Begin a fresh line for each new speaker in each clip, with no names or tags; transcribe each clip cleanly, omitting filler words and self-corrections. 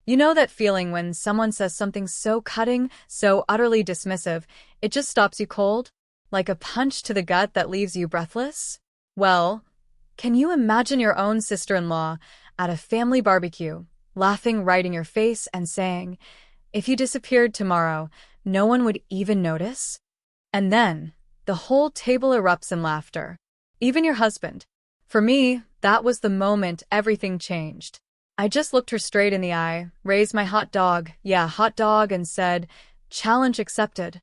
You know that feeling when someone says something so cutting, so utterly dismissive, it just stops you cold? Like a punch to the gut that leaves you breathless? Well, can you imagine your own sister-in-law at a family barbecue, laughing right in your face and saying, "If you disappeared tomorrow, no one would even notice"? And then, the whole table erupts in laughter. Even your husband. For me, that was the moment everything changed. I just looked her straight in the eye, raised my hot dog, yeah, hot dog, and said, "Challenge accepted."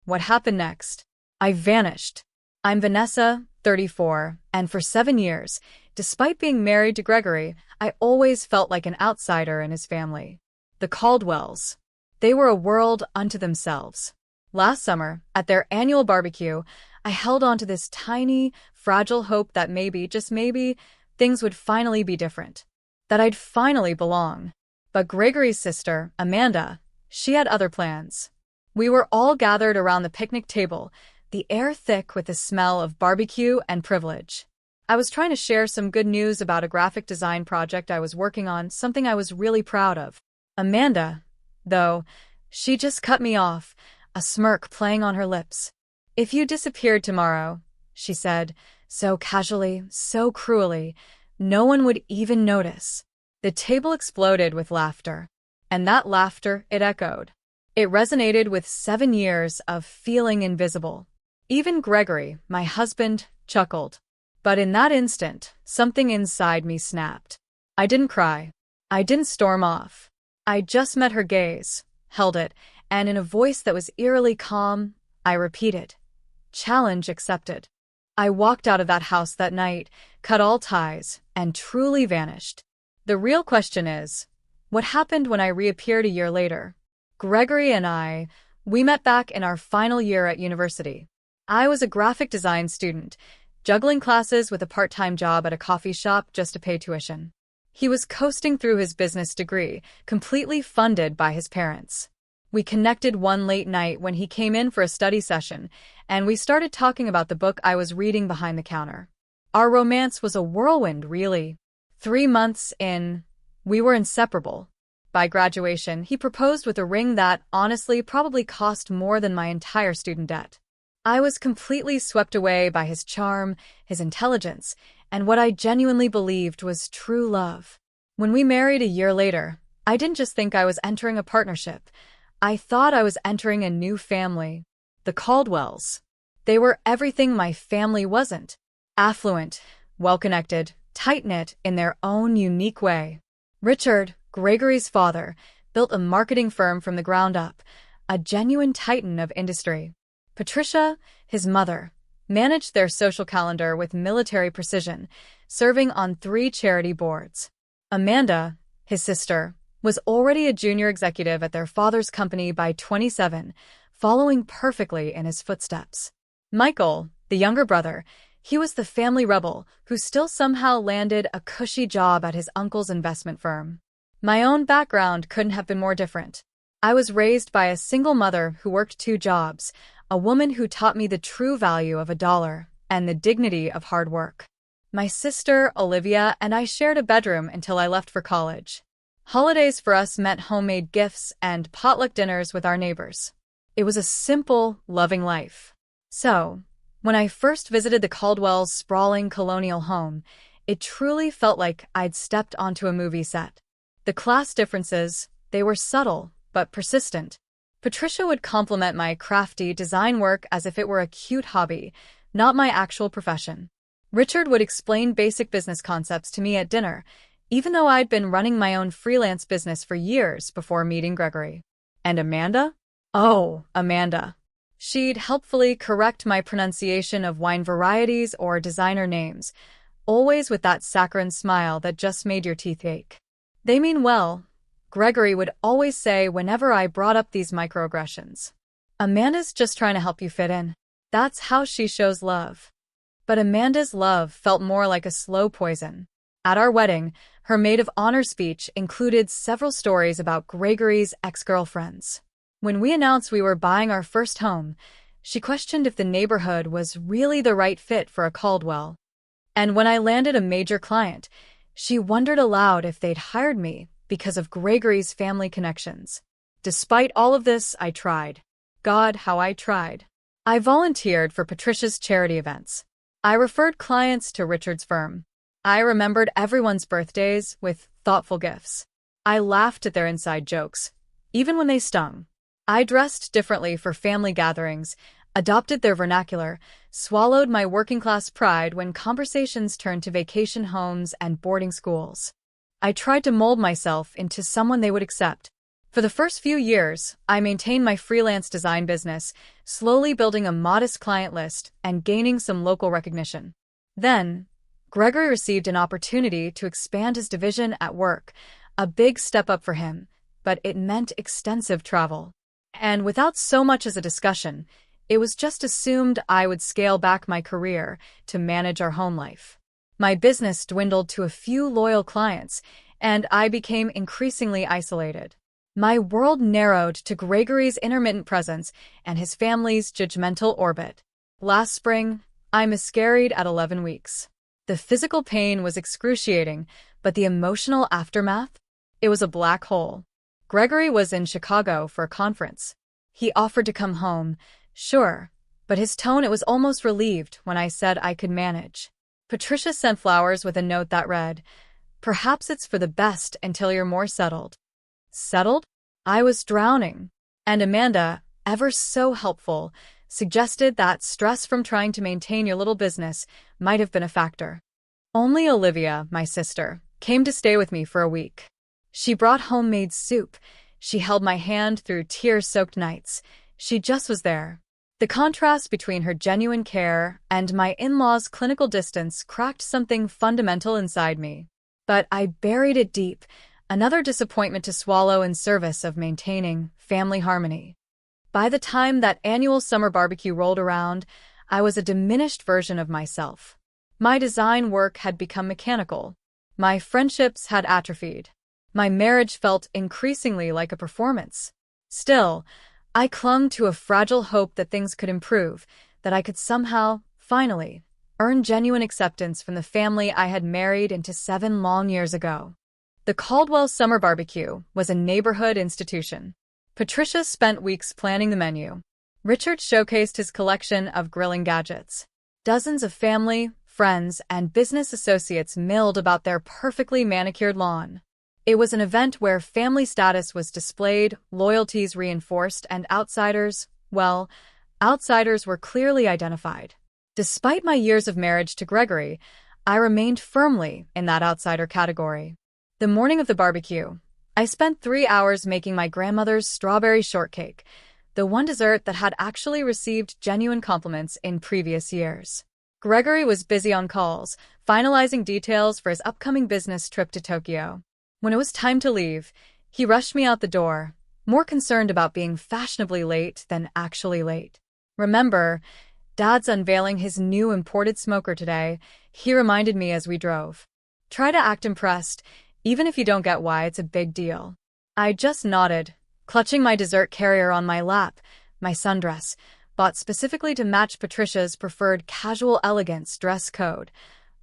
What happened next? I vanished. I'm Vanessa, 34, and for 7 years, despite being married to Gregory, I always felt like an outsider in his family. The Caldwells. They were a world unto themselves. Last summer, at their annual barbecue, I held on to this tiny, fragile hope that maybe, just maybe, things would finally be different. That I'd finally belong. But Gregory's sister, Amanda, she had other plans. We were all gathered around the picnic table, the air thick with the smell of barbecue and privilege. I was trying to share some good news about a graphic design project I was working on, something I was really proud of. Amanda, though, she just cut me off, a smirk playing on her lips. "If you disappeared tomorrow," she said, so casually, so cruelly, "no one would even notice." The table exploded with laughter. And that laughter, it echoed. It resonated with 7 years of feeling invisible. Even Gregory, my husband, chuckled. But in that instant, something inside me snapped. I didn't cry. I didn't storm off. I just met her gaze, held it, and in a voice that was eerily calm, I repeated, "Challenge accepted." I walked out of that house that night, cut all ties, and truly vanished. The real question is, what happened when I reappeared a year later? Gregory and we met back in our final year at university. I was a graphic design student, juggling classes with a part-time job at a coffee shop just to pay tuition. He was coasting through his business degree, completely funded by his parents. We connected one late night when he came in for a study session, and we started talking about the book I was reading behind the counter. Our romance was a whirlwind, really. 3 months in, we were inseparable. By graduation, he proposed with a ring that, honestly, probably cost more than my entire student debt. I was completely swept away by his charm, his intelligence, and what I genuinely believed was true love. When we married a year later, I didn't just think I was entering a partnership. I thought I was entering a new family. The Caldwells. They were everything my family wasn't. Affluent, well-connected, tight-knit in their own unique way. Richard, Gregory's father, built a marketing firm from the ground up, a genuine titan of industry. Patricia, his mother, managed their social calendar with military precision, serving on 3 charity boards. Amanda, his sister, was already a junior executive at their father's company by 27, following perfectly in his footsteps. Michael, the younger brother, he was the family rebel who still somehow landed a cushy job at his uncle's investment firm. My own background couldn't have been more different. I was raised by a single mother who worked 2 jobs, a woman who taught me the true value of a dollar and the dignity of hard work. My sister, Olivia, and I shared a bedroom until I left for college. Holidays for us meant homemade gifts and potluck dinners with our neighbors. It was a simple, loving life. So, when I first visited the Caldwell's sprawling colonial home, it truly felt like I'd stepped onto a movie set. The class differences, they were subtle but persistent. Patricia would compliment my crafty design work as if it were a cute hobby, not my actual profession. Richard would explain basic business concepts to me at dinner, even though I'd been running my own freelance business for years before meeting Gregory. And Amanda? Oh, Amanda. She'd helpfully correct my pronunciation of wine varieties or designer names, always with that saccharine smile that just made your teeth ache. "They mean well," Gregory would always say whenever I brought up these microaggressions. "Amanda's just trying to help you fit in. That's how she shows love." But Amanda's love felt more like a slow poison. At our wedding, her maid of honor speech included several stories about Gregory's ex-girlfriends. When we announced we were buying our first home, she questioned if the neighborhood was really the right fit for a Caldwell. And when I landed a major client, she wondered aloud if they'd hired me because of Gregory's family connections. Despite all of this, I tried. God, how I tried. I volunteered for Patricia's charity events. I referred clients to Richard's firm. I remembered everyone's birthdays with thoughtful gifts. I laughed at their inside jokes, even when they stung. I dressed differently for family gatherings, adopted their vernacular, swallowed my working-class pride when conversations turned to vacation homes and boarding schools. I tried to mold myself into someone they would accept. For the first few years, I maintained my freelance design business, slowly building a modest client list and gaining some local recognition. Then, Gregory received an opportunity to expand his division at work, a big step up for him, but it meant extensive travel. And without so much as a discussion, it was just assumed I would scale back my career to manage our home life. My business dwindled to a few loyal clients, and I became increasingly isolated. My world narrowed to Gregory's intermittent presence and his family's judgmental orbit. Last spring, I miscarried at 11 weeks. The physical pain was excruciating, but the emotional aftermath? It was a black hole. Gregory was in Chicago for a conference. He offered to come home, sure, but his tone it was almost relieved when I said I could manage. Patricia sent flowers with a note that read, "Perhaps it's for the best until you're more settled." Settled? I was drowning. And Amanda, ever so helpful, suggested that stress from trying to maintain your little business might have been a factor. Only Olivia, my sister, came to stay with me for a week. She brought homemade soup. She held my hand through tear-soaked nights. She just was there. The contrast between her genuine care and my in-laws' clinical distance cracked something fundamental inside me. But I buried it deep, another disappointment to swallow in service of maintaining family harmony. By the time that annual summer barbecue rolled around, I was a diminished version of myself. My design work had become mechanical. My friendships had atrophied. My marriage felt increasingly like a performance. Still, I clung to a fragile hope that things could improve, that I could somehow, finally, earn genuine acceptance from the family I had married into 7 long years ago. The Caldwell Summer Barbecue was a neighborhood institution. Patricia spent weeks planning the menu. Richard showcased his collection of grilling gadgets. Dozens of family, friends, and business associates milled about their perfectly manicured lawn. It was an event where family status was displayed, loyalties reinforced, and outsiders were clearly identified. Despite my years of marriage to Gregory, I remained firmly in that outsider category. The morning of the barbecue, I spent 3 hours making my grandmother's strawberry shortcake, the one dessert that had actually received genuine compliments in previous years. Gregory was busy on calls, finalizing details for his upcoming business trip to Tokyo. When it was time to leave, he rushed me out the door, more concerned about being fashionably late than actually late. "Remember, Dad's unveiling his new imported smoker today," he reminded me as we drove. "Try to act impressed, even if you don't get why it's a big deal." I just nodded, clutching my dessert carrier on my lap, my sundress, bought specifically to match Patricia's preferred casual elegance dress code,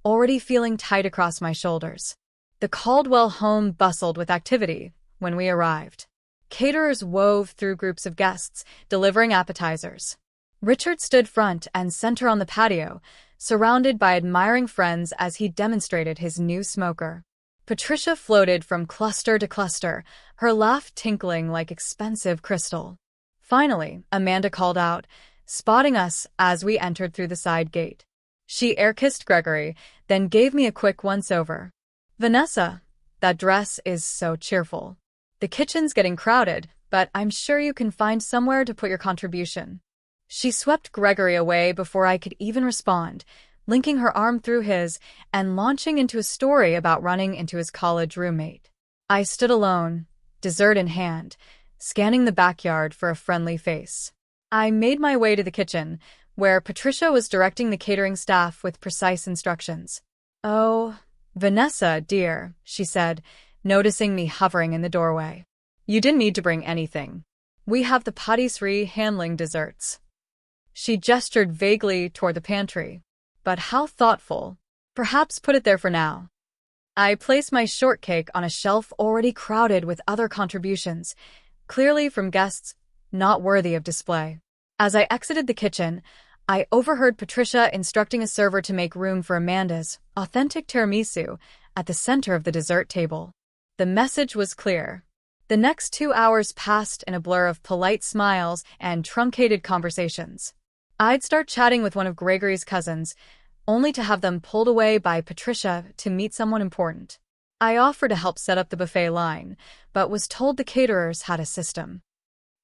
already feeling tight across my shoulders. The Caldwell home bustled with activity when we arrived. Caterers wove through groups of guests, delivering appetizers. Richard stood front and center on the patio, surrounded by admiring friends as he demonstrated his new smoker. Patricia floated from cluster to cluster, her laugh tinkling like expensive crystal. Finally, Amanda called out, spotting us as we entered through the side gate. She air-kissed Gregory, then gave me a quick once-over. "Vanessa, that dress is so cheerful. The kitchen's getting crowded, but I'm sure you can find somewhere to put your contribution." She swept Gregory away before I could even respond, linking her arm through his and launching into a story about running into his college roommate. I stood alone, dessert in hand, scanning the backyard for a friendly face. I made my way to the kitchen, where Patricia was directing the catering staff with precise instructions. "Oh, Vanessa, dear," she said, noticing me hovering in the doorway. "You didn't need to bring anything. We have the patisserie handling desserts." She gestured vaguely toward the pantry. "But how thoughtful. Perhaps put it there for now." I placed my shortcake on a shelf already crowded with other contributions, clearly from guests not worthy of display. As I exited the kitchen, I overheard Patricia instructing a server to make room for Amanda's authentic tiramisu at the center of the dessert table. The message was clear. The next 2 hours passed in a blur of polite smiles and truncated conversations. I'd start chatting with one of Gregory's cousins, only to have them pulled away by Patricia to meet someone important. I offered to help set up the buffet line, but was told the caterers had a system.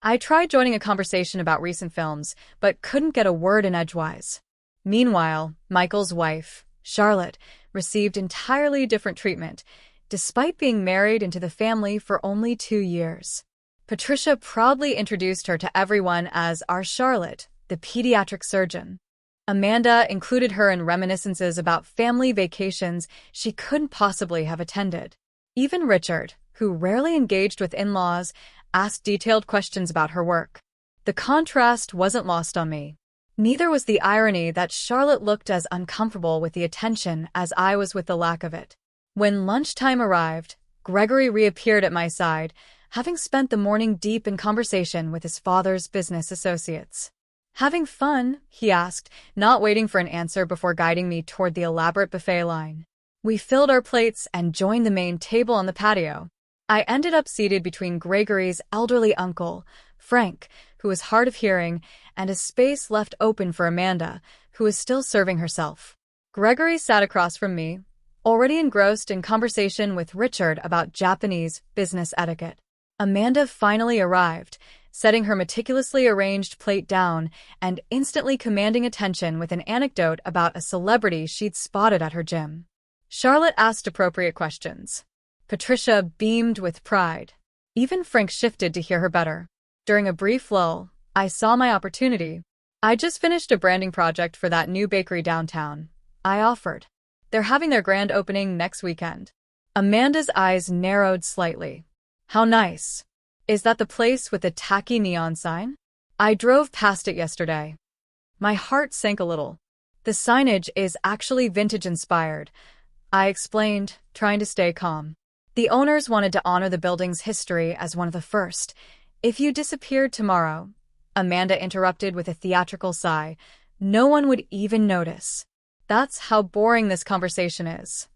I tried joining a conversation about recent films, but couldn't get a word in edgewise. Meanwhile, Michael's wife, Charlotte, received entirely different treatment, despite being married into the family for only 2 years. Patricia proudly introduced her to everyone as our Charlotte, the pediatric surgeon. Amanda included her in reminiscences about family vacations she couldn't possibly have attended. Even Richard, who rarely engaged with in-laws, asked detailed questions about her work. The contrast wasn't lost on me. Neither was the irony that Charlotte looked as uncomfortable with the attention as I was with the lack of it. When lunchtime arrived, Gregory reappeared at my side, having spent the morning deep in conversation with his father's business associates. "Having fun?" he asked, not waiting for an answer before guiding me toward the elaborate buffet line. We filled our plates and joined the main table on the patio. I ended up seated between Gregory's elderly uncle, Frank, who was hard of hearing, and a space left open for Amanda, who was still serving herself. Gregory sat across from me, already engrossed in conversation with Richard about Japanese business etiquette. Amanda finally arrived, setting her meticulously arranged plate down and instantly commanding attention with an anecdote about a celebrity she'd spotted at her gym. Charlotte asked appropriate questions. Patricia beamed with pride. Even Frank shifted to hear her better. During a brief lull, I saw my opportunity. "I just finished a branding project for that new bakery downtown," I offered. "They're having their grand opening next weekend." Amanda's eyes narrowed slightly. "How nice. Is that the place with the tacky neon sign? I drove past it yesterday." My heart sank a little. "The signage is actually vintage-inspired," I explained, trying to stay calm. "The owners wanted to honor the building's history as one of the first. If you disappeared tomorrow," Amanda interrupted with a theatrical sigh, "no one would even notice." That's how boring this conversation is.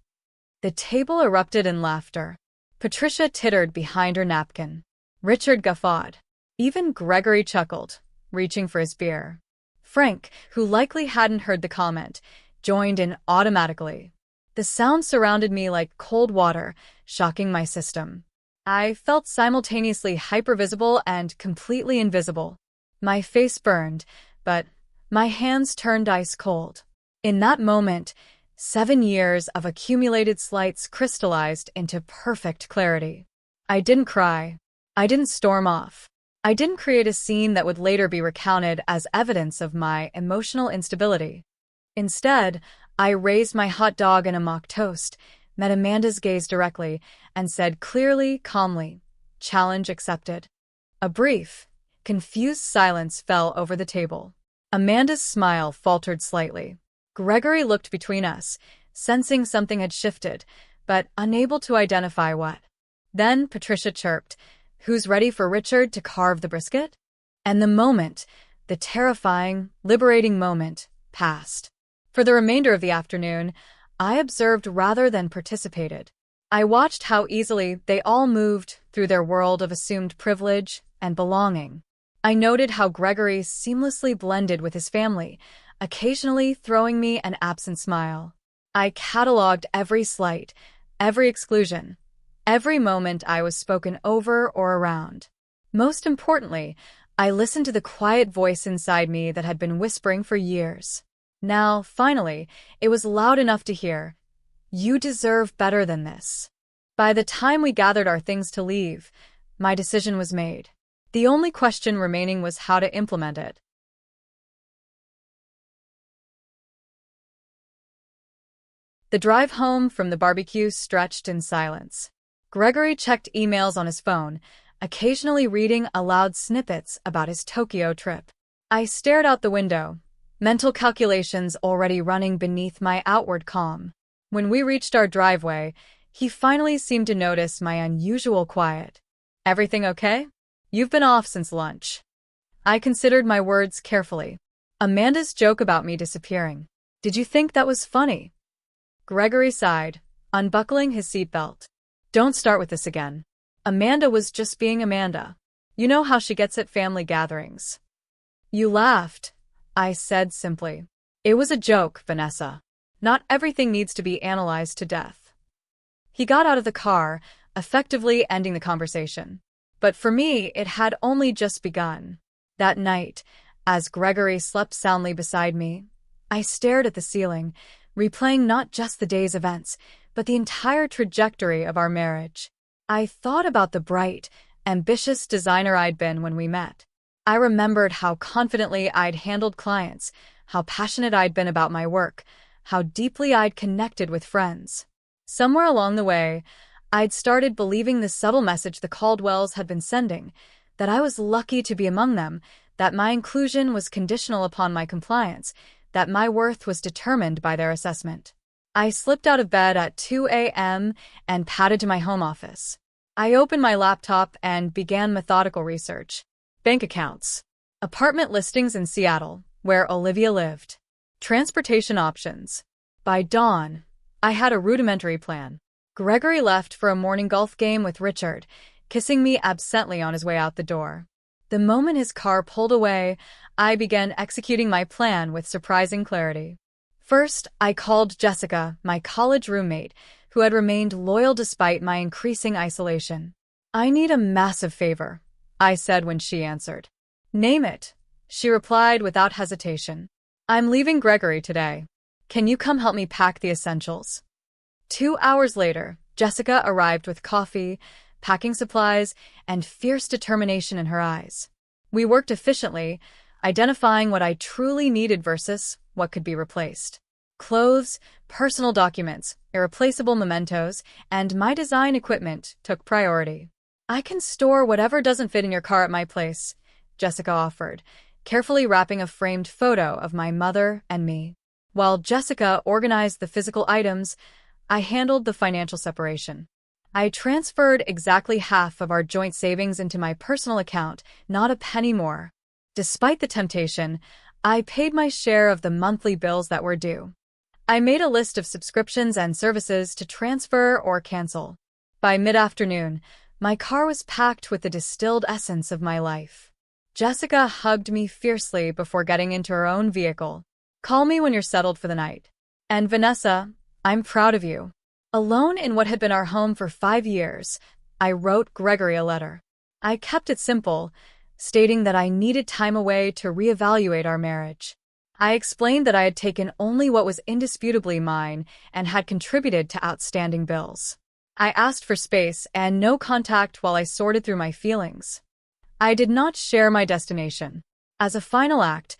The table erupted in laughter. Patricia tittered behind her napkin. Richard guffawed. Even Gregory chuckled, reaching for his beer. Frank, who likely hadn't heard the comment, joined in automatically. The sound surrounded me like cold water, shocking my system. I felt simultaneously hypervisible and completely invisible. My face burned, but my hands turned ice cold. In that moment, 7 years of accumulated slights crystallized into perfect clarity. I didn't cry. I didn't storm off. I didn't create a scene that would later be recounted as evidence of my emotional instability. Instead, I raised my hot dog in a mock toast, met Amanda's gaze directly, and said clearly, calmly, "Challenge accepted." A brief, confused silence fell over the table. Amanda's smile faltered slightly. Gregory looked between us, sensing something had shifted, but unable to identify what. Then Patricia chirped, "Who's ready for Richard to carve the brisket?" And the moment, the terrifying, liberating moment, passed. For the remainder of the afternoon, I observed rather than participated. I watched how easily they all moved through their world of assumed privilege and belonging. I noted how Gregory seamlessly blended with his family, occasionally throwing me an absent smile. I cataloged every slight, every exclusion, every moment I was spoken over or around. Most importantly, I listened to the quiet voice inside me that had been whispering for years. Now, finally, it was loud enough to hear, "You deserve better than this." By the time we gathered our things to leave, my decision was made. The only question remaining was how to implement it. The drive home from the barbecue stretched in silence. Gregory checked emails on his phone, occasionally reading aloud snippets about his Tokyo trip. I stared out the window, mental calculations already running beneath my outward calm. When we reached our driveway, He finally seemed to notice my unusual quiet. Everything okay? You've been off since lunch. I considered my words carefully. Amanda's joke about me disappearing. Did you think that was funny? Gregory sighed, unbuckling his seatbelt. Don't start with this again. Amanda was just being Amanda. You know how she gets at family gatherings. You laughed, I said simply. It was a joke, Vanessa. Not everything needs to be analyzed to death. He got out of the car, effectively ending the conversation. But for me, it had only just begun. That night, as Gregory slept soundly beside me, I stared at the ceiling, replaying not just the day's events, but the entire trajectory of our marriage. I thought about the bright, ambitious designer I'd been when we met. I remembered how confidently I'd handled clients, how passionate I'd been about my work, how deeply I'd connected with friends. Somewhere along the way, I'd started believing the subtle message the Caldwells had been sending, that I was lucky to be among them, that my inclusion was conditional upon my compliance, that my worth was determined by their assessment. I slipped out of bed at 2 a.m. and padded to my home office. I opened my laptop and began methodical research. Bank accounts. Apartment listings in Seattle, where Olivia lived. Transportation options. By dawn, I had a rudimentary plan. Gregory left for a morning golf game with Richard, kissing me absently on his way out the door. The moment his car pulled away, I began executing my plan with surprising clarity. First, I called Jessica, my college roommate, who had remained loyal despite my increasing isolation. I need a massive favor, I said when she answered. Name it, she replied without hesitation. I'm leaving Gregory today. Can you come help me pack the essentials? 2 hours later, Jessica arrived with coffee, packing supplies, and fierce determination in her eyes. We worked efficiently, identifying what I truly needed versus what could be replaced. Clothes, personal documents, irreplaceable mementos, and my design equipment took priority. I can store whatever doesn't fit in your car at my place, Jessica offered, carefully wrapping a framed photo of my mother and me. While Jessica organized the physical items, I handled the financial separation. I transferred exactly half of our joint savings into my personal account, not a penny more. Despite the temptation, I paid my share of the monthly bills that were due. I made a list of subscriptions and services to transfer or cancel. By mid-afternoon, my car was packed with the distilled essence of my life. Jessica hugged me fiercely before getting into her own vehicle. Call me when you're settled for the night. And Vanessa, I'm proud of you. Alone in what had been our home for 5 years, I wrote Gregory a letter. I kept it simple, stating that I needed time away to reevaluate our marriage. I explained that I had taken only what was indisputably mine and had contributed to outstanding bills. I asked for space and no contact while I sorted through my feelings. I did not share my destination. As a final act,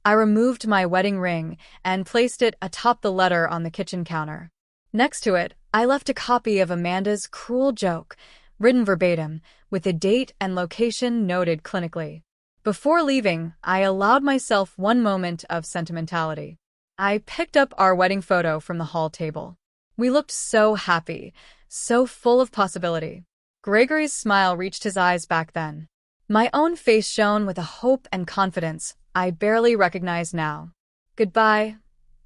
I removed my wedding ring and placed it atop the letter on the kitchen counter. Next to it, I left a copy of Amanda's cruel joke, written verbatim, with the date and location noted clinically. Before leaving, I allowed myself one moment of sentimentality. I picked up our wedding photo from the hall table. We looked so happy, so full of possibility. Gregory's smile reached his eyes back then. My own face shone with a hope and confidence I barely recognized now. Goodbye,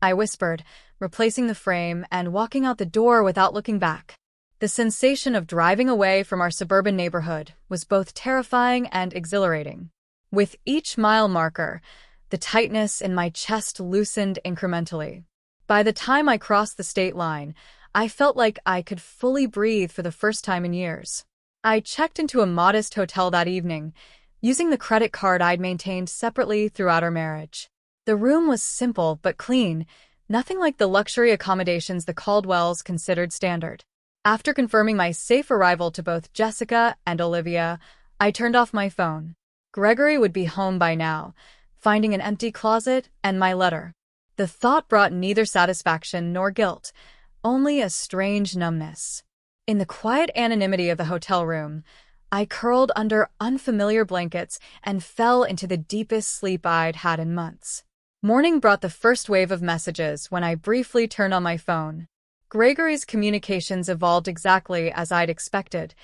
I whispered, replacing the frame and walking out the door without looking back. The sensation of driving away from our suburban neighborhood was both terrifying and exhilarating. With each mile marker, the tightness in my chest loosened incrementally. By the time I crossed the state line, I felt like I could fully breathe for the first time in years. I checked into a modest hotel that evening, using the credit card I'd maintained separately throughout our marriage. The room was simple but clean, nothing like the luxury accommodations the Caldwells considered standard. After confirming my safe arrival to both Jessica and Olivia, I turned off my phone. Gregory would be home by now, finding an empty closet and my letter. The thought brought neither satisfaction nor guilt, only a strange numbness. In the quiet anonymity of the hotel room, I curled under unfamiliar blankets and fell into the deepest sleep I'd had in months. Morning brought the first wave of messages when I briefly turned on my phone. Gregory's communications evolved exactly as I'd expected.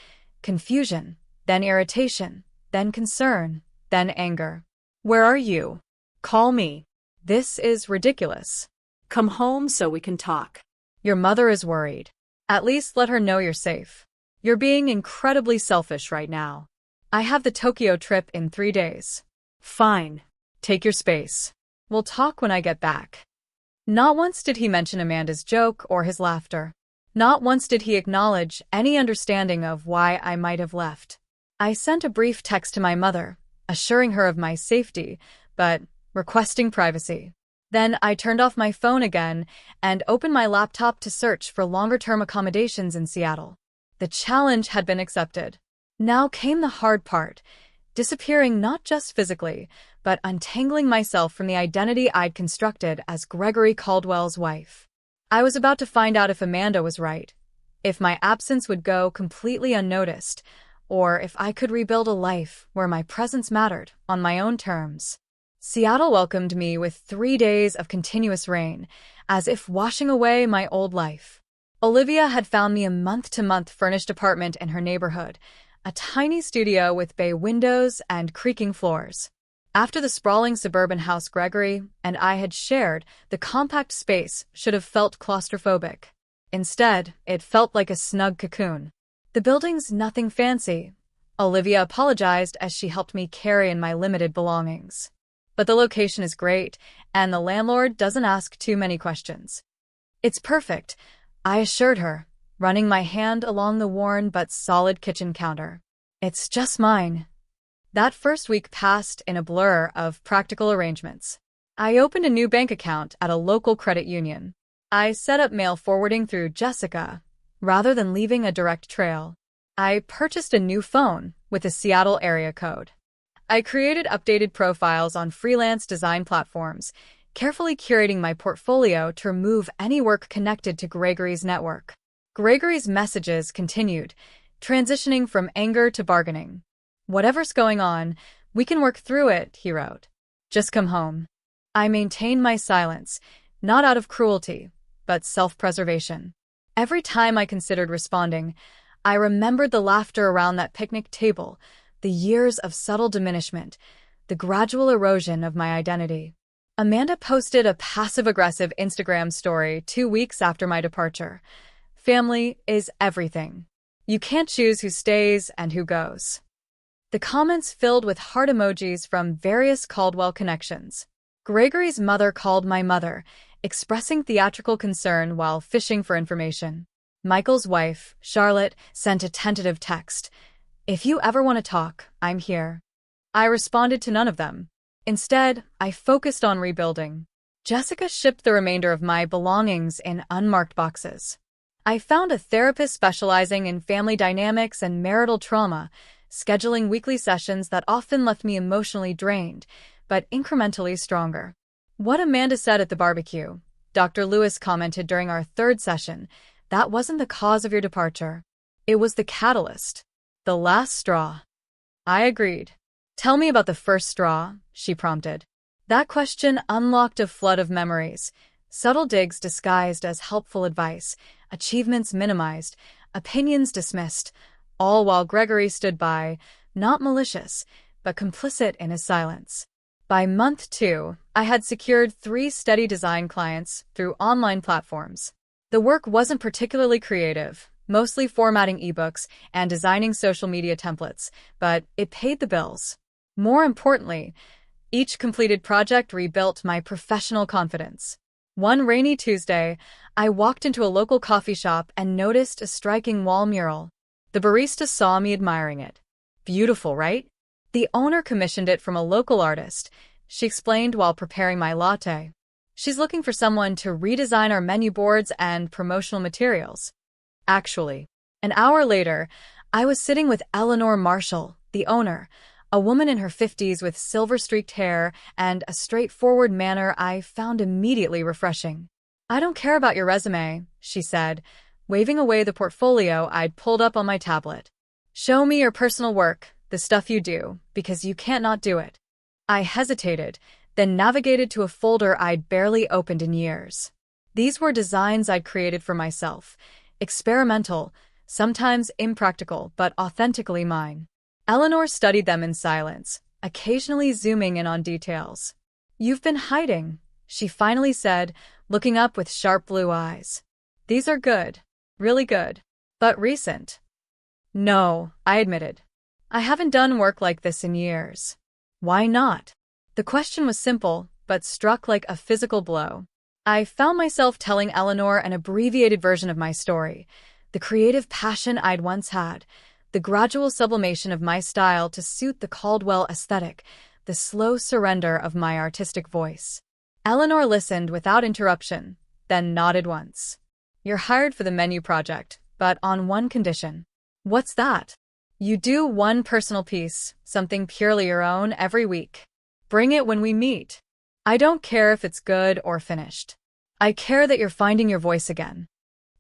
Confusion, then irritation, then concern, then anger. Where are you? Call me. This is ridiculous.
Come home so we can talk.
Your mother is worried. At least let her know you're safe. You're being incredibly selfish right now. I have the Tokyo trip in 3 days.
Fine.
Take your space. We'll talk when I get back. Not once did he mention Amanda's joke or his laughter. Not once did he acknowledge any understanding of why I might have left. I sent a brief text to my mother, assuring her of my safety, but requesting privacy. Then I turned off my phone again and opened my laptop to search for longer-term accommodations in Seattle. The challenge had been accepted. Now came the hard part, disappearing not just physically, but untangling myself from the identity I'd constructed as Gregory Caldwell's wife. I was about to find out if Amanda was right, if my absence would go completely unnoticed, or if I could rebuild a life where my presence mattered on my own terms. Seattle welcomed me with 3 days of continuous rain, as if washing away my old life. Olivia had found me a month-to-month furnished apartment in her neighborhood, a tiny studio with bay windows and creaking floors. After the sprawling suburban house Gregory and I had shared, the compact space should have felt claustrophobic. Instead, it felt like a snug cocoon. The building's nothing fancy. Olivia apologized as she helped me carry in my limited belongings. But the location is great, and the landlord doesn't ask too many questions. It's perfect, I assured her, running my hand along the worn but solid kitchen counter. It's just mine. That first week passed in a blur of practical arrangements. I opened a new bank account at a local credit union. I set up mail forwarding through Jessica, rather than leaving a direct trail. I purchased a new phone with a Seattle area code. I created updated profiles on freelance design platforms, carefully curating my portfolio to remove any work connected to Gregory's network. Gregory's messages continued, transitioning from anger to bargaining. Whatever's going on, we can work through it, he wrote. Just come home. I maintained my silence, not out of cruelty, but self-preservation. Every time I considered responding, I remembered the laughter around that picnic table, the years of subtle diminishment, the gradual erosion of my identity. Amanda posted a passive-aggressive Instagram story 2 weeks after my departure. Family is everything. You can't choose who stays and who goes. The comments filled with heart emojis from various Caldwell connections. Gregory's mother called my mother, expressing theatrical concern while fishing for information. Michael's wife, Charlotte, sent a tentative text. If you ever want to talk, I'm here. I responded to none of them. Instead, I focused on rebuilding. Jessica shipped the remainder of my belongings in unmarked boxes. I found a therapist specializing in family dynamics and marital trauma, scheduling weekly sessions that often left me emotionally drained, but incrementally stronger. What Amanda said at the barbecue, Dr. Lewis commented during our 3rd session, that wasn't the cause of your departure. It was the catalyst. The last straw. I agreed. Tell me about the first straw, she prompted. That question unlocked a flood of memories, subtle digs disguised as helpful advice, achievements minimized, opinions dismissed, all while Gregory stood by, not malicious, but complicit in his silence. By month 2, I had secured 3 steady design clients through online platforms. The work wasn't particularly creative, mostly formatting ebooks and designing social media templates, but it paid the bills. More importantly, each completed project rebuilt my professional confidence. One rainy Tuesday, I walked into a local coffee shop and noticed a striking wall mural. The barista saw me admiring it. Beautiful, right? The owner commissioned it from a local artist, she explained while preparing my latte. She's looking for someone to redesign our menu boards and promotional materials. Actually, an hour later, I was sitting with Eleanor Marshall, the owner, a woman in her 50s with silver-streaked hair and a straightforward manner I found immediately refreshing. I don't care about your resume, she said, waving away the portfolio I'd pulled up on my tablet. Show me your personal work, the stuff you do, because you can't not do it. I hesitated, then navigated to a folder I'd barely opened in years. These were designs I'd created for myself. Experimental, sometimes impractical, but authentically mine. Eleanor studied them in silence, occasionally zooming in on details. "You've been hiding," she finally said, looking up with sharp blue eyes. "These are good. Really good. But recent." "No," I admitted. "I haven't done work like this in years." "Why not?" The question was simple, but struck like a physical blow. I found myself telling Eleanor an abbreviated version of my story, the creative passion I'd once had, the gradual sublimation of my style to suit the Caldwell aesthetic, the slow surrender of my artistic voice. Eleanor listened without interruption, then nodded once. "You're hired for the menu project, but on one condition." "What's that?" "You do one personal piece, something purely your own, every week. Bring it when we meet. I don't care if it's good or finished. I care that you're finding your voice again."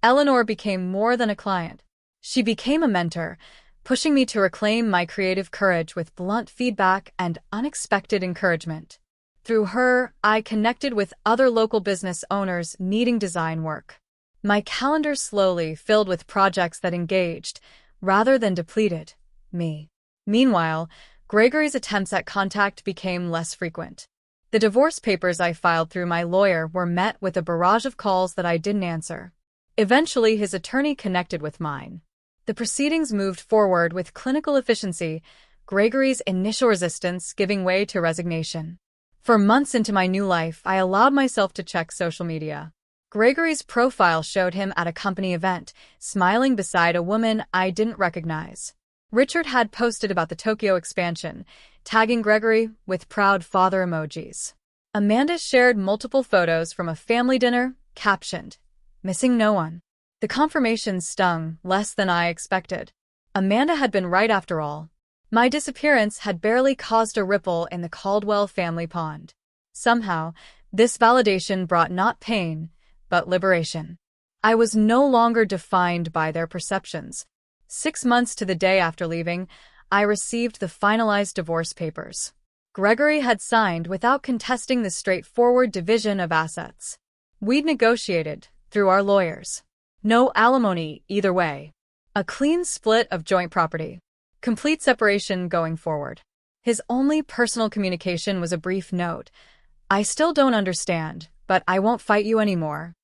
Eleanor became more than a client. She became a mentor, pushing me to reclaim my creative courage with blunt feedback and unexpected encouragement. Through her, I connected with other local business owners needing design work. My calendar slowly filled with projects that engaged, rather than depleted, me. Meanwhile, Gregory's attempts at contact became less frequent. The divorce papers I filed through my lawyer were met with a barrage of calls that I didn't answer. Eventually, his attorney connected with mine. The proceedings moved forward with clinical efficiency, Gregory's initial resistance giving way to resignation. For months into my new life, I allowed myself to check social media. Gregory's profile showed him at a company event, smiling beside a woman I didn't recognize. Richard had posted about the Tokyo expansion, tagging Gregory with proud father emojis. Amanda shared multiple photos from a family dinner, captioned, "Missing no one." The confirmation stung less than I expected. Amanda had been right after all. My disappearance had barely caused a ripple in the Caldwell family pond. Somehow, this validation brought not pain, but liberation. I was no longer defined by their perceptions. 6 months to the day after leaving, I received the finalized divorce papers. Gregory had signed without contesting the straightforward division of assets. We'd negotiated, through our lawyers. No alimony either way. A clean split of joint property. Complete separation going forward. His only personal communication was a brief note. "I still don't understand, but I won't fight you anymore."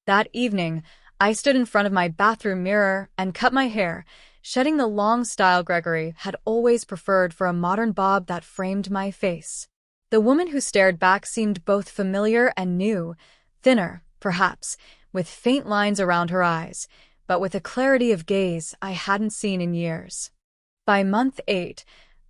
That evening, I stood in front of my bathroom mirror and cut my hair, shedding the long style Gregory had always preferred for a modern bob that framed my face. The woman who stared back seemed both familiar and new, thinner, perhaps, with faint lines around her eyes, but with a clarity of gaze I hadn't seen in years. By month 8,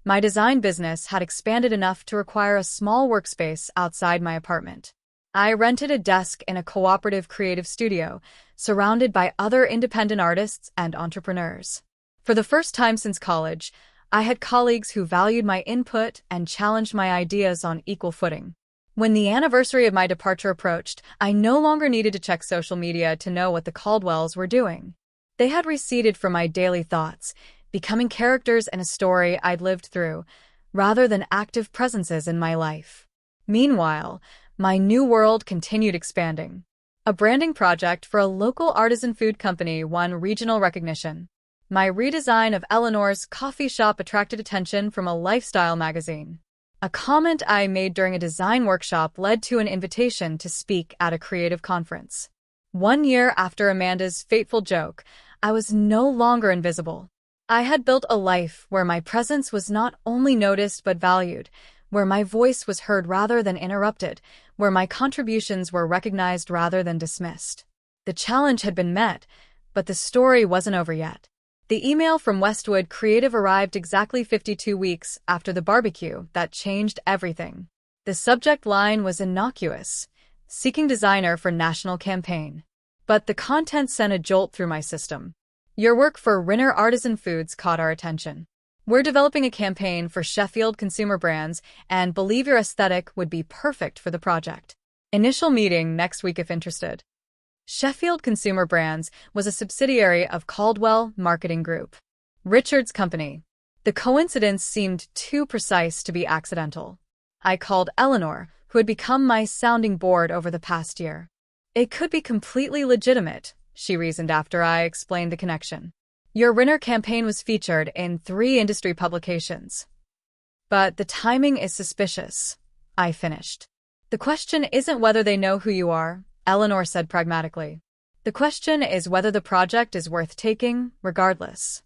my design business had expanded enough to require a small workspace outside my apartment. I rented a desk in a cooperative creative studio, surrounded by other independent artists and entrepreneurs. For the first time since college, I had colleagues who valued my input and challenged my ideas on equal footing. When the anniversary of my departure approached, I no longer needed to check social media to know what the Caldwells were doing. They had receded from my daily thoughts, becoming characters in a story I'd lived through, rather than active presences in my life. Meanwhile, my new world continued expanding. A branding project for a local artisan food company won regional recognition. My redesign of Eleanor's coffee shop attracted attention from a lifestyle magazine. A comment I made during a design workshop led to an invitation to speak at a creative conference. 1 year after Amanda's fateful joke, I was no longer invisible. I had built a life where my presence was not only noticed but valued, where my voice was heard rather than interrupted, where my contributions were recognized rather than dismissed. The challenge had been met, but the story wasn't over yet. The email from Westwood Creative arrived exactly 52 weeks after the barbecue that changed everything. The subject line was innocuous, seeking designer for national campaign. But the content sent a jolt through my system. "Your work for Rinner Artisan Foods caught our attention. We're developing a campaign for Sheffield consumer brands and believe your aesthetic would be perfect for the project. Initial meeting next week if interested." Sheffield Consumer Brands was a subsidiary of Caldwell Marketing Group, Richard's company. The coincidence seemed too precise to be accidental. I called Eleanor, who had become my sounding board over the past year. It could be completely legitimate, she reasoned after I explained the connection. Your Rinner campaign was featured in 3 industry publications. But the timing is suspicious, I finished. The question isn't whether they know who you are, Eleanor said pragmatically. The question is whether the project is worth taking, regardless.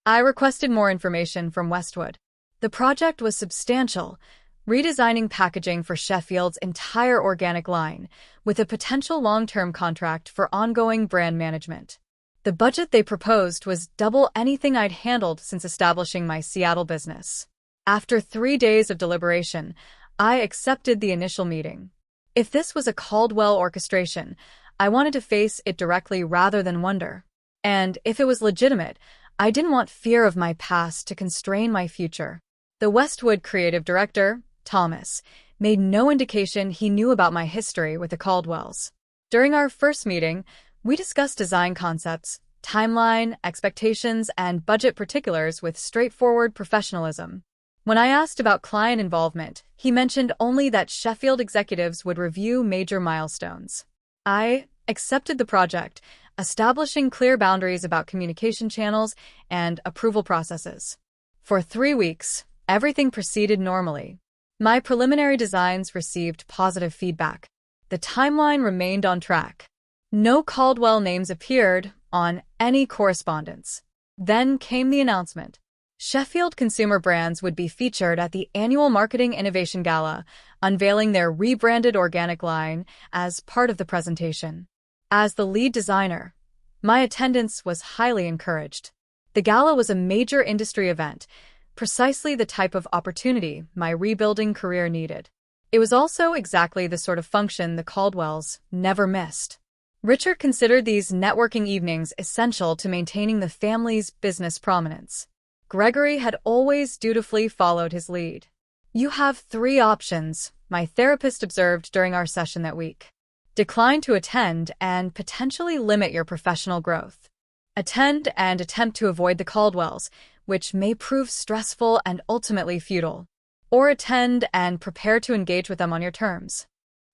I requested more information from Westwood. The project was substantial, redesigning packaging for Sheffield's entire organic line, with a potential long-term contract for ongoing brand management. The budget they proposed was double anything I'd handled since establishing my Seattle business. After 3 days of deliberation, I accepted the initial meeting. If this was a Caldwell orchestration, I wanted to face it directly rather than wonder. And if it was legitimate, I didn't want fear of my past to constrain my future. The Westwood creative director, Thomas, made no indication he knew about my history with the Caldwells. During our first meeting, we discussed design concepts, timeline, expectations, and budget particulars with straightforward professionalism. When I asked about client involvement, he mentioned only that Sheffield executives would review major milestones. I accepted the project, establishing clear boundaries about communication channels and approval processes. For 3 weeks, everything proceeded normally. My preliminary designs received positive feedback. The timeline remained on track. No Caldwell names appeared on any correspondence. Then came the announcement. Sheffield consumer brands would be featured at the annual Marketing Innovation Gala, unveiling their rebranded organic line as part of the presentation. As the lead designer, my attendance was highly encouraged. The gala was a major industry event, precisely the type of opportunity my rebuilding career needed. It was also exactly the sort of function the Caldwells never missed. Richard considered these networking evenings essential to maintaining the family's business prominence. Gregory had always dutifully followed his lead. You have 3 options, my therapist observed during our session that week. Decline to attend and potentially limit your professional growth. Attend and attempt to avoid the Caldwells, which may prove stressful and ultimately futile. Or attend and prepare to engage with them on your terms.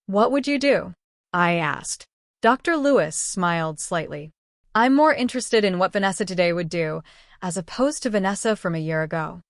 What would you do? I asked. Dr. Lewis smiled slightly. I'm more interested in what Vanessa today would do, as opposed to Vanessa from a year ago.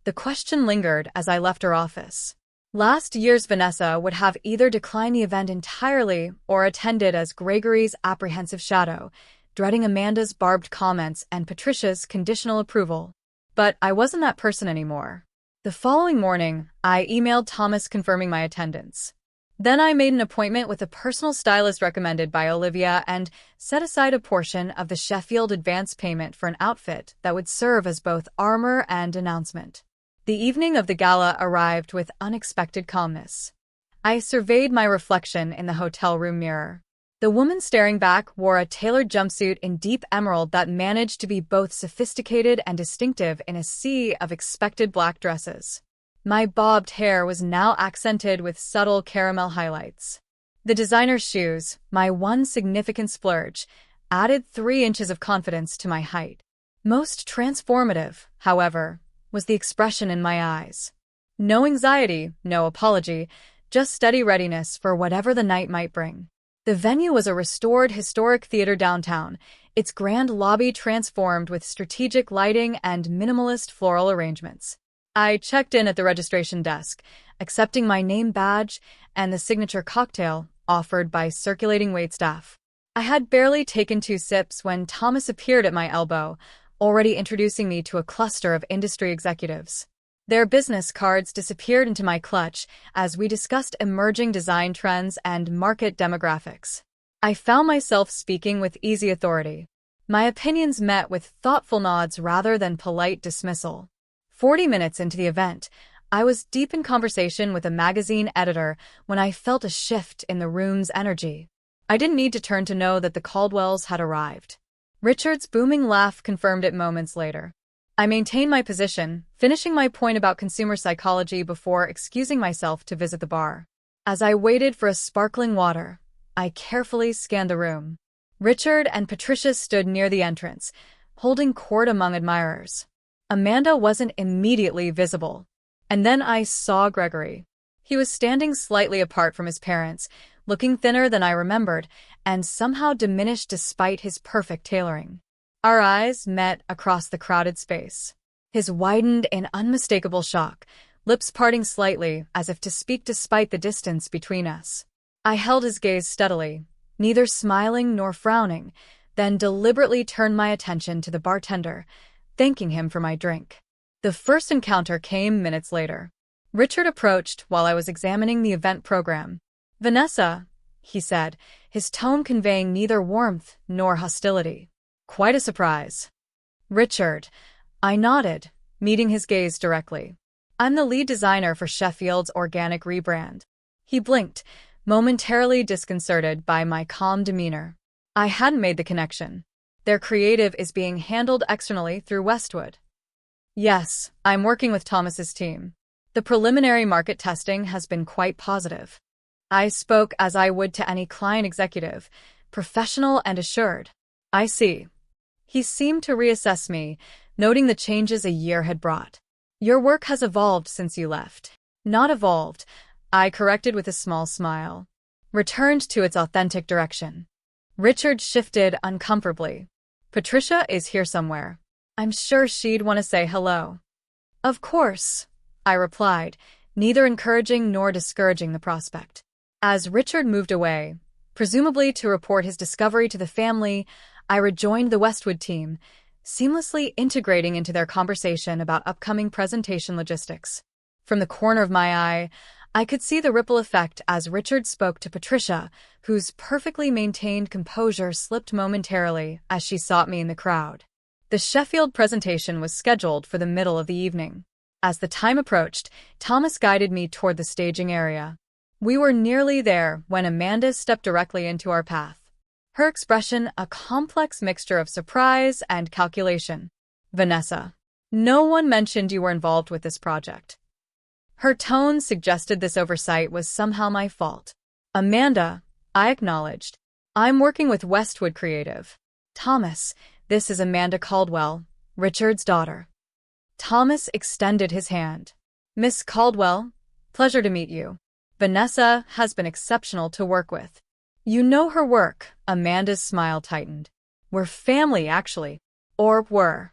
The question lingered as I left her office. Last year's Vanessa would have either declined the event entirely or attended as Gregory's apprehensive shadow, dreading Amanda's barbed comments and Patricia's conditional approval. But I wasn't that person anymore. The following morning, I emailed Thomas confirming my attendance. Then I made an appointment with a personal stylist recommended by Olivia and set aside a portion of the Sheffield advance payment for an outfit that would serve as both armor and announcement. The evening of the gala arrived with unexpected calmness. I surveyed my reflection in the hotel room mirror. The woman staring back wore a tailored jumpsuit in deep emerald that managed to be both sophisticated and distinctive in a sea of expected black dresses. My bobbed hair was now accented with subtle caramel highlights. The designer's shoes, my one significant splurge, added 3 inches of confidence to my height. Most transformative, however, was the expression in my eyes. No anxiety, no apology, just steady readiness for whatever the night might bring. The venue was a restored historic theater downtown, its grand lobby transformed with strategic lighting and minimalist floral arrangements. I checked in at the registration desk, accepting my name badge and the signature cocktail offered by circulating waitstaff. I had barely taken 2 sips when Thomas appeared at my elbow, already introducing me to a cluster of industry executives. Their business cards disappeared into my clutch as we discussed emerging design trends and market demographics. I found myself speaking with easy authority. My opinions met with thoughtful nods rather than polite dismissal. 40 minutes into the event, I was deep in conversation with a magazine editor when I felt a shift in the room's energy. I didn't need to turn to know that the Caldwells had arrived. Richard's booming laugh confirmed it moments later. I maintained my position, finishing my point about consumer psychology before excusing myself to visit the bar. As I waited for a sparkling water, I carefully scanned the room. Richard and Patricia stood near the entrance, holding court among admirers. Amanda wasn't immediately visible. And then I saw Gregory. He was standing slightly apart from his parents, looking thinner than I remembered, and somehow diminished despite his perfect tailoring. Our eyes met across the crowded space. His widened in unmistakable shock, lips parting slightly as if to speak despite the distance between us. I held his gaze steadily, neither smiling nor frowning, then deliberately turned my attention to the bartender, thanking him for my drink. The first encounter came minutes later. Richard approached while I was examining the event program. "Vanessa," he said, his tone conveying neither warmth nor hostility. "Quite a surprise." "Richard," I nodded, meeting his gaze directly. "I'm the lead designer for Sheffield's organic rebrand." He blinked, momentarily disconcerted by my calm demeanor. I hadn't made the connection. Their creative is being handled externally through Westwood. "Yes, I'm working with Thomas's team. The preliminary market testing has been quite positive." I spoke as I would to any client executive, professional and assured. "I see." He seemed to reassess me, noting the changes a year had brought. "Your work has evolved since you left." "Not evolved," I corrected with a small smile. "Returned to its authentic direction." Richard shifted uncomfortably. "Patricia is here somewhere. I'm sure she'd want to say hello." "Of course," I replied, neither encouraging nor discouraging the prospect. As Richard moved away, presumably to report his discovery to the family, I rejoined the Westwood team, seamlessly integrating into their conversation about upcoming presentation logistics. From the corner of my eye, I could see the ripple effect as Richard spoke to Patricia, whose perfectly maintained composure slipped momentarily as she sought me in the crowd. The Sheffield presentation was scheduled for the middle of the evening. As the time approached, Thomas guided me toward the staging area. We were nearly there when Amanda stepped directly into our path. Her expression a complex mixture of surprise and calculation. "Vanessa, no one mentioned you were involved with this project." Her tone suggested this oversight was somehow my fault. "Amanda," I acknowledged. "I'm working with Westwood Creative." "Thomas, this is Amanda Caldwell, Richard's daughter." Thomas extended his hand. "Miss Caldwell, pleasure to meet you. Vanessa has been exceptional to work with." "You know her work," Amanda's smile tightened. "We're family, actually. Or were."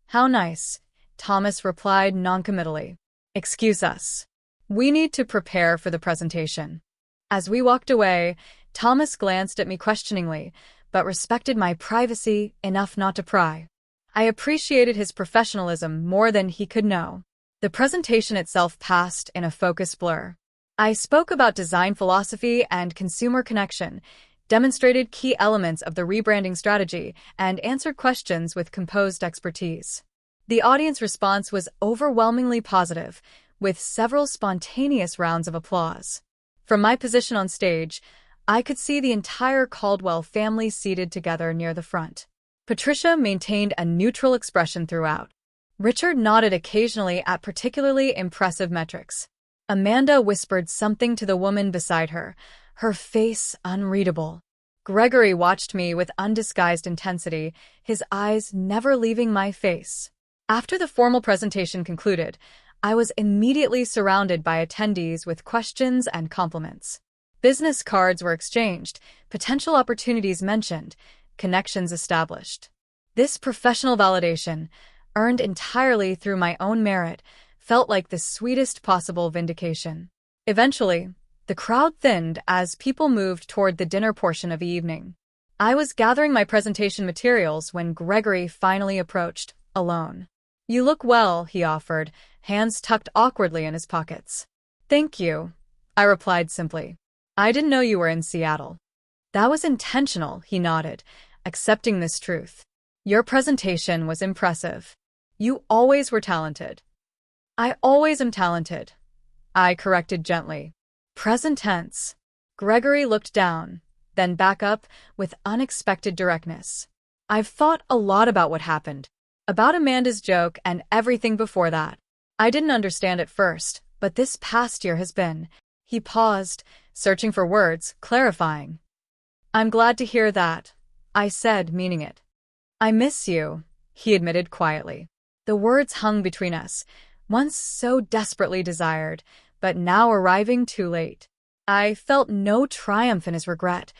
"How nice," Thomas replied noncommittally. "Excuse us. We need to prepare for the presentation." As we walked away, Thomas glanced at me questioningly, but respected my privacy enough not to pry. I appreciated his professionalism more than he could know. The presentation itself passed in a focused blur. I spoke about design philosophy and consumer connection, demonstrated key elements of the rebranding strategy, and answered questions with composed expertise. The audience response was overwhelmingly positive, with several spontaneous rounds of applause. From my position on stage, I could see the entire Caldwell family seated together near the front. Patricia maintained a neutral expression throughout. Richard nodded occasionally at particularly impressive metrics. Amanda whispered something to the woman beside her, her face unreadable. Gregory watched me with undisguised intensity, his eyes never leaving my face. After the formal presentation concluded, I was immediately surrounded by attendees with questions and compliments. Business cards were exchanged, potential opportunities mentioned, connections established. This professional validation, earned entirely through my own merit, felt like the sweetest possible vindication. Eventually, the crowd thinned as people moved toward the dinner portion of the evening. I was gathering my presentation materials when Gregory finally approached, alone. "You look well," he offered, hands tucked awkwardly in his pockets. "Thank you," I replied simply. "I didn't know you were in Seattle." "That was intentional," he nodded, accepting this truth. "Your presentation was impressive. You always were talented." "I always am talented," I corrected gently. Present tense. Gregory looked down, then back up with unexpected directness. "I've thought a lot about what happened, about Amanda's joke and everything before that. I didn't understand at first, but this past year has been—" He paused, searching for words, clarifying. "I'm glad to hear that," I said, meaning it. "I miss you," he admitted quietly. The words hung between us, once so desperately desired, but now arriving too late. I felt no triumph in his regret,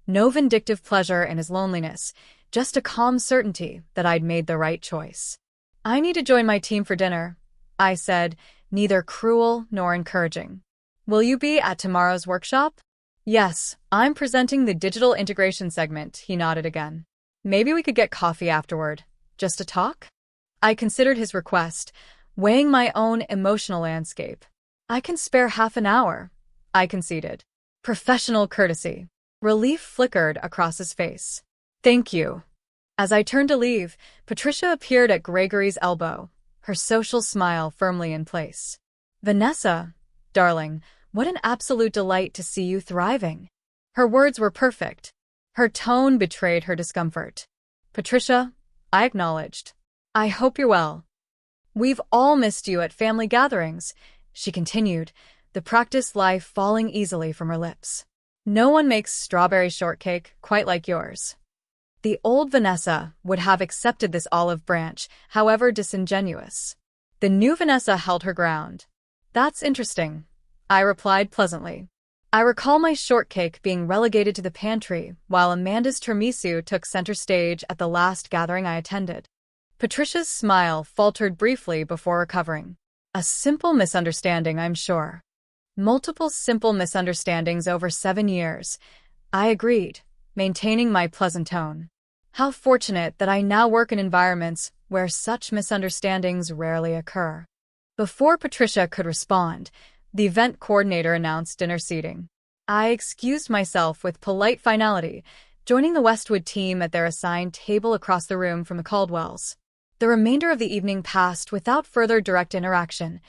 No vindictive pleasure in his loneliness, just a calm certainty that I'd made the right choice. "I need to join my team for dinner," I said, neither cruel nor encouraging. "Will you be at tomorrow's workshop?" "Yes, I'm presenting the digital integration segment," he nodded again. "Maybe we could get coffee afterward, just to talk?" I considered his request, weighing my own emotional landscape. "I can spare half an hour," I conceded. Professional courtesy. Relief flickered across his face. "Thank you." As I turned to leave, Patricia appeared at Gregory's elbow, her social smile firmly in place. "Vanessa, darling, what an absolute delight to see you thriving." Her words were perfect. Her tone betrayed her discomfort. "Patricia," I acknowledged. "I hope you're well." "We've all missed you at family gatherings," she continued, the practiced life falling easily from her lips. "No one makes strawberry shortcake quite like yours." The old Vanessa would have accepted this olive branch, however disingenuous. The new Vanessa held her ground. "That's interesting," I replied pleasantly. I recall my shortcake being relegated to the pantry while Amanda's tiramisu took center stage at the last gathering I attended. Patricia's smile faltered briefly before recovering. "A simple misunderstanding, I'm sure." "Multiple simple misunderstandings over 7 years," I agreed, maintaining my pleasant tone. "How fortunate that I now work in environments where such misunderstandings rarely occur." Before Patricia could respond, the event coordinator announced dinner seating. I excused myself with polite finality, joining the Westwood team at their assigned table across the room from the Caldwells. The remainder of the evening passed without further direct interaction,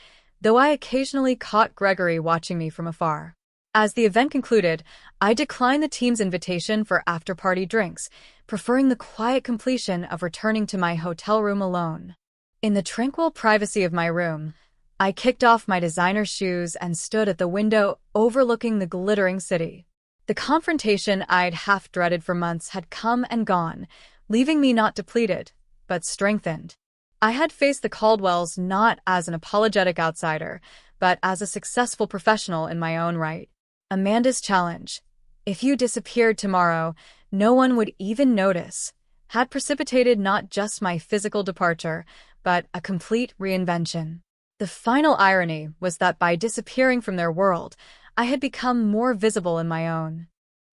though I occasionally caught Gregory watching me from afar. As the event concluded, I declined the team's invitation for after-party drinks, preferring the quiet completion of returning to my hotel room alone. In the tranquil privacy of my room, I kicked off my designer shoes and stood at the window overlooking the glittering city. The confrontation I'd half-dreaded for months had come and gone, leaving me not depleted, but strengthened. I had faced the Caldwells not as an apologetic outsider, but as a successful professional in my own right. Amanda's challenge, "If you disappeared tomorrow, no one would even notice," had precipitated not just my physical departure, but a complete reinvention. The final irony was that by disappearing from their world, I had become more visible in my own.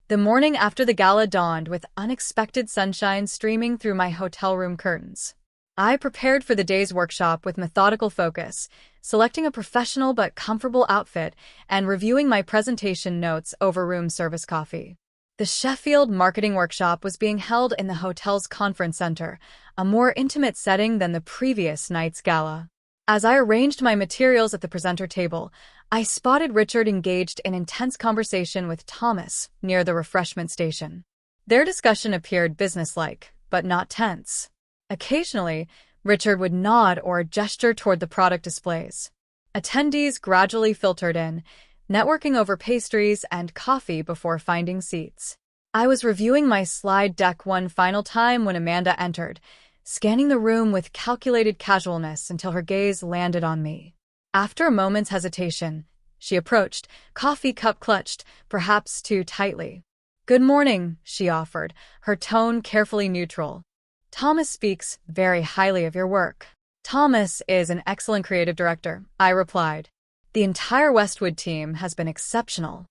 The morning after the gala dawned with unexpected sunshine streaming through my hotel room curtains. I prepared for the day's workshop with methodical focus, selecting a professional but comfortable outfit and reviewing my presentation notes over room service coffee. The Sheffield Marketing Workshop was being held in the hotel's conference center, a more intimate setting than the previous night's gala. As I arranged my materials at the presenter table, I spotted Richard engaged in intense conversation with Thomas near the refreshment station. Their discussion appeared businesslike, but not tense. Occasionally, Richard would nod or gesture toward the product displays. Attendees gradually filtered in, networking over pastries and coffee before finding seats. I was reviewing my slide deck one final time when Amanda entered, scanning the room with calculated casualness until her gaze landed on me. After a moment's hesitation, she approached, coffee cup clutched, perhaps too tightly. "Good morning," she offered, her tone carefully neutral. "Thomas speaks very highly of your work." "Thomas is an excellent creative director," I replied. "The entire Westwood team has been exceptional."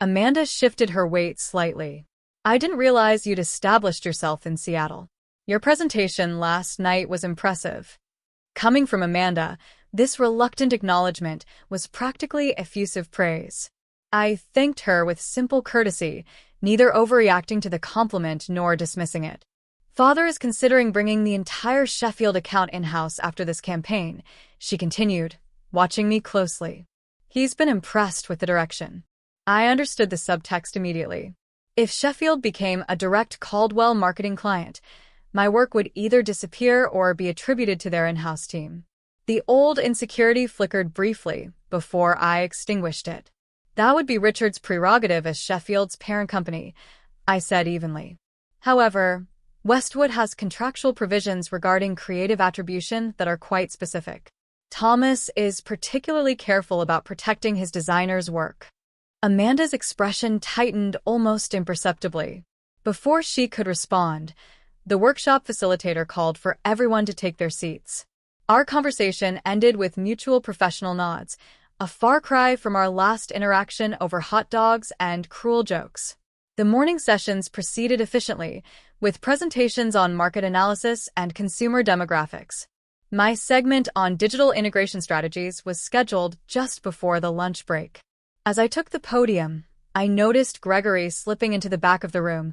Amanda shifted her weight slightly. "I didn't realize you'd established yourself in Seattle. Your presentation last night was impressive." Coming from Amanda, this reluctant acknowledgement was practically effusive praise. I thanked her with simple courtesy, neither overreacting to the compliment nor dismissing it. "Father is considering bringing the entire Sheffield account in-house after this campaign," she continued, watching me closely. "He's been impressed with the direction." I understood the subtext immediately. If Sheffield became a direct Caldwell marketing client, my work would either disappear or be attributed to their in-house team. The old insecurity flickered briefly before I extinguished it. "That would be Richard's prerogative as Sheffield's parent company," I said evenly. "However, Westwood has contractual provisions regarding creative attribution that are quite specific. Thomas is particularly careful about protecting his designer's work." Amanda's expression tightened almost imperceptibly. Before she could respond, the workshop facilitator called for everyone to take their seats. Our conversation ended with mutual professional nods, a far cry from our last interaction over hot dogs and cruel jokes. The morning sessions proceeded efficiently, with presentations on market analysis and consumer demographics. My segment on digital integration strategies was scheduled just before the lunch break. As I took the podium, I noticed Gregory slipping into the back of the room,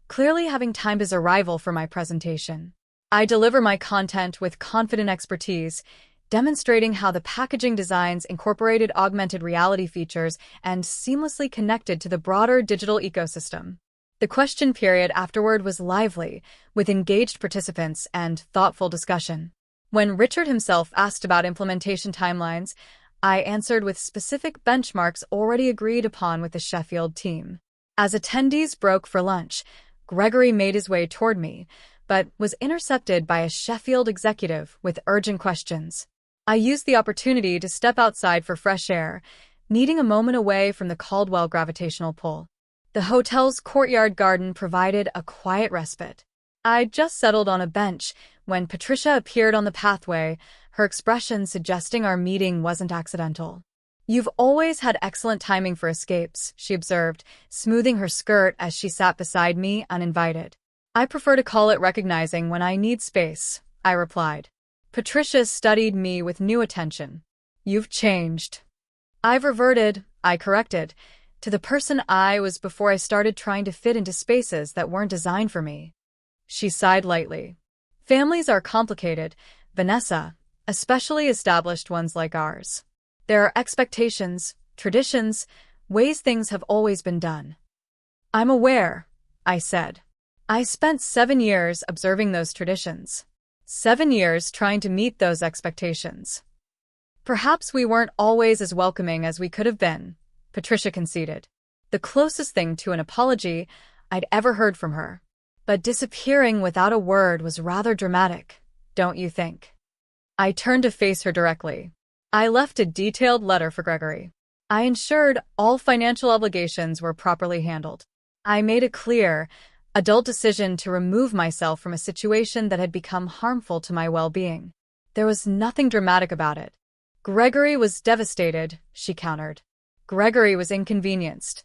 clearly having timed his arrival for my presentation. I deliver my content with confident expertise, demonstrating how the packaging designs incorporated augmented reality features and seamlessly connected to the broader digital ecosystem. The question period afterward was lively, with engaged participants and thoughtful discussion. When Richard himself asked about implementation timelines, I answered with specific benchmarks already agreed upon with the Sheffield team. As attendees broke for lunch, Gregory made his way toward me, but was intercepted by a Sheffield executive with urgent questions. I used the opportunity to step outside for fresh air, needing a moment away from the Caldwell gravitational pull. The hotel's courtyard garden provided a quiet respite. I'd just settled on a bench when Patricia appeared on the pathway, her expression suggesting our meeting wasn't accidental. "You've always had excellent timing for escapes," she observed, smoothing her skirt as she sat beside me uninvited. "I prefer to call it recognizing when I need space," I replied. Patricia studied me with new attention. "You've changed." "I've reverted," I corrected, "to the person I was before I started trying to fit into spaces that weren't designed for me." She sighed lightly. "Families are complicated, Vanessa, especially established ones like ours. There are expectations, traditions, ways things have always been done." "I'm aware," I said. "I spent 7 years observing those traditions. 7 years trying to meet those expectations. Perhaps we weren't always as welcoming as we could have been," Patricia conceded. The closest thing to an apology I'd ever heard from her. But disappearing without a word was rather dramatic, don't you think? I turned to face her directly. I left a detailed letter for Gregory. I ensured all financial obligations were properly handled. I made a clear, adult decision to remove myself from a situation that had become harmful to my well-being. There was nothing dramatic about it. Gregory was devastated, she countered. Gregory was inconvenienced.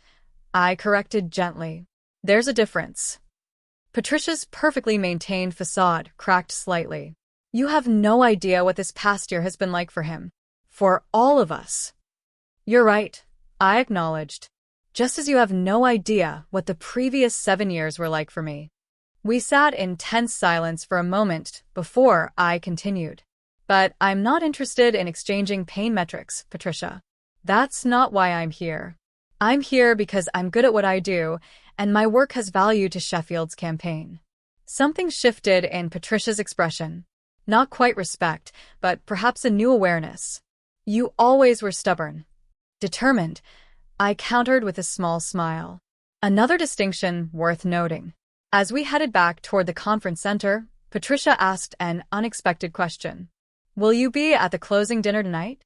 I corrected gently. There's a difference. Patricia's perfectly maintained facade cracked slightly. You have no idea what this past year has been like for him. For all of us. You're right, I acknowledged. Just as you have no idea what the previous 7 years were like for me. We sat in tense silence for a moment before I continued. But I'm not interested in exchanging pain metrics, Patricia. That's not why I'm here. I'm here because I'm good at what I do, and my work has value to Sheffield's campaign. Something shifted in Patricia's expression. Not quite respect, but perhaps a new awareness. You always were stubborn. Determined, I countered with a small smile. Another distinction worth noting. As we headed back toward the conference center, Patricia asked an unexpected question. Will you be at the closing dinner tonight?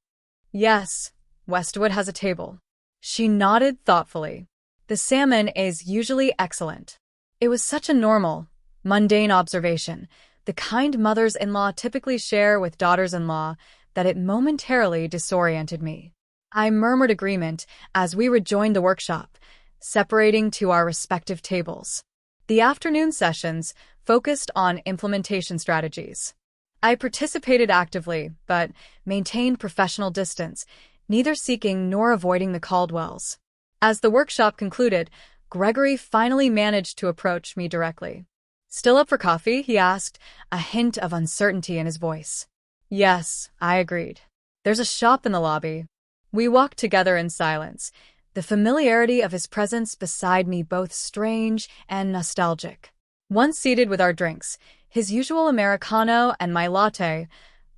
Yes, Westwood has a table. She nodded thoughtfully. The salmon is usually excellent. It was such a normal, mundane observation, the kind mothers-in-law typically share with daughters-in-law, that it momentarily disoriented me. I murmured agreement as we rejoined the workshop, separating to our respective tables. The afternoon sessions focused on implementation strategies. I participated actively, but maintained professional distance, neither seeking nor avoiding the Caldwells. As the workshop concluded, Gregory finally managed to approach me directly. Still up for coffee? He asked, a hint of uncertainty in his voice. Yes, I agreed. There's a shop in the lobby. We walked together in silence, the familiarity of his presence beside me both strange and nostalgic. Once seated with our drinks, his usual Americano and my latte,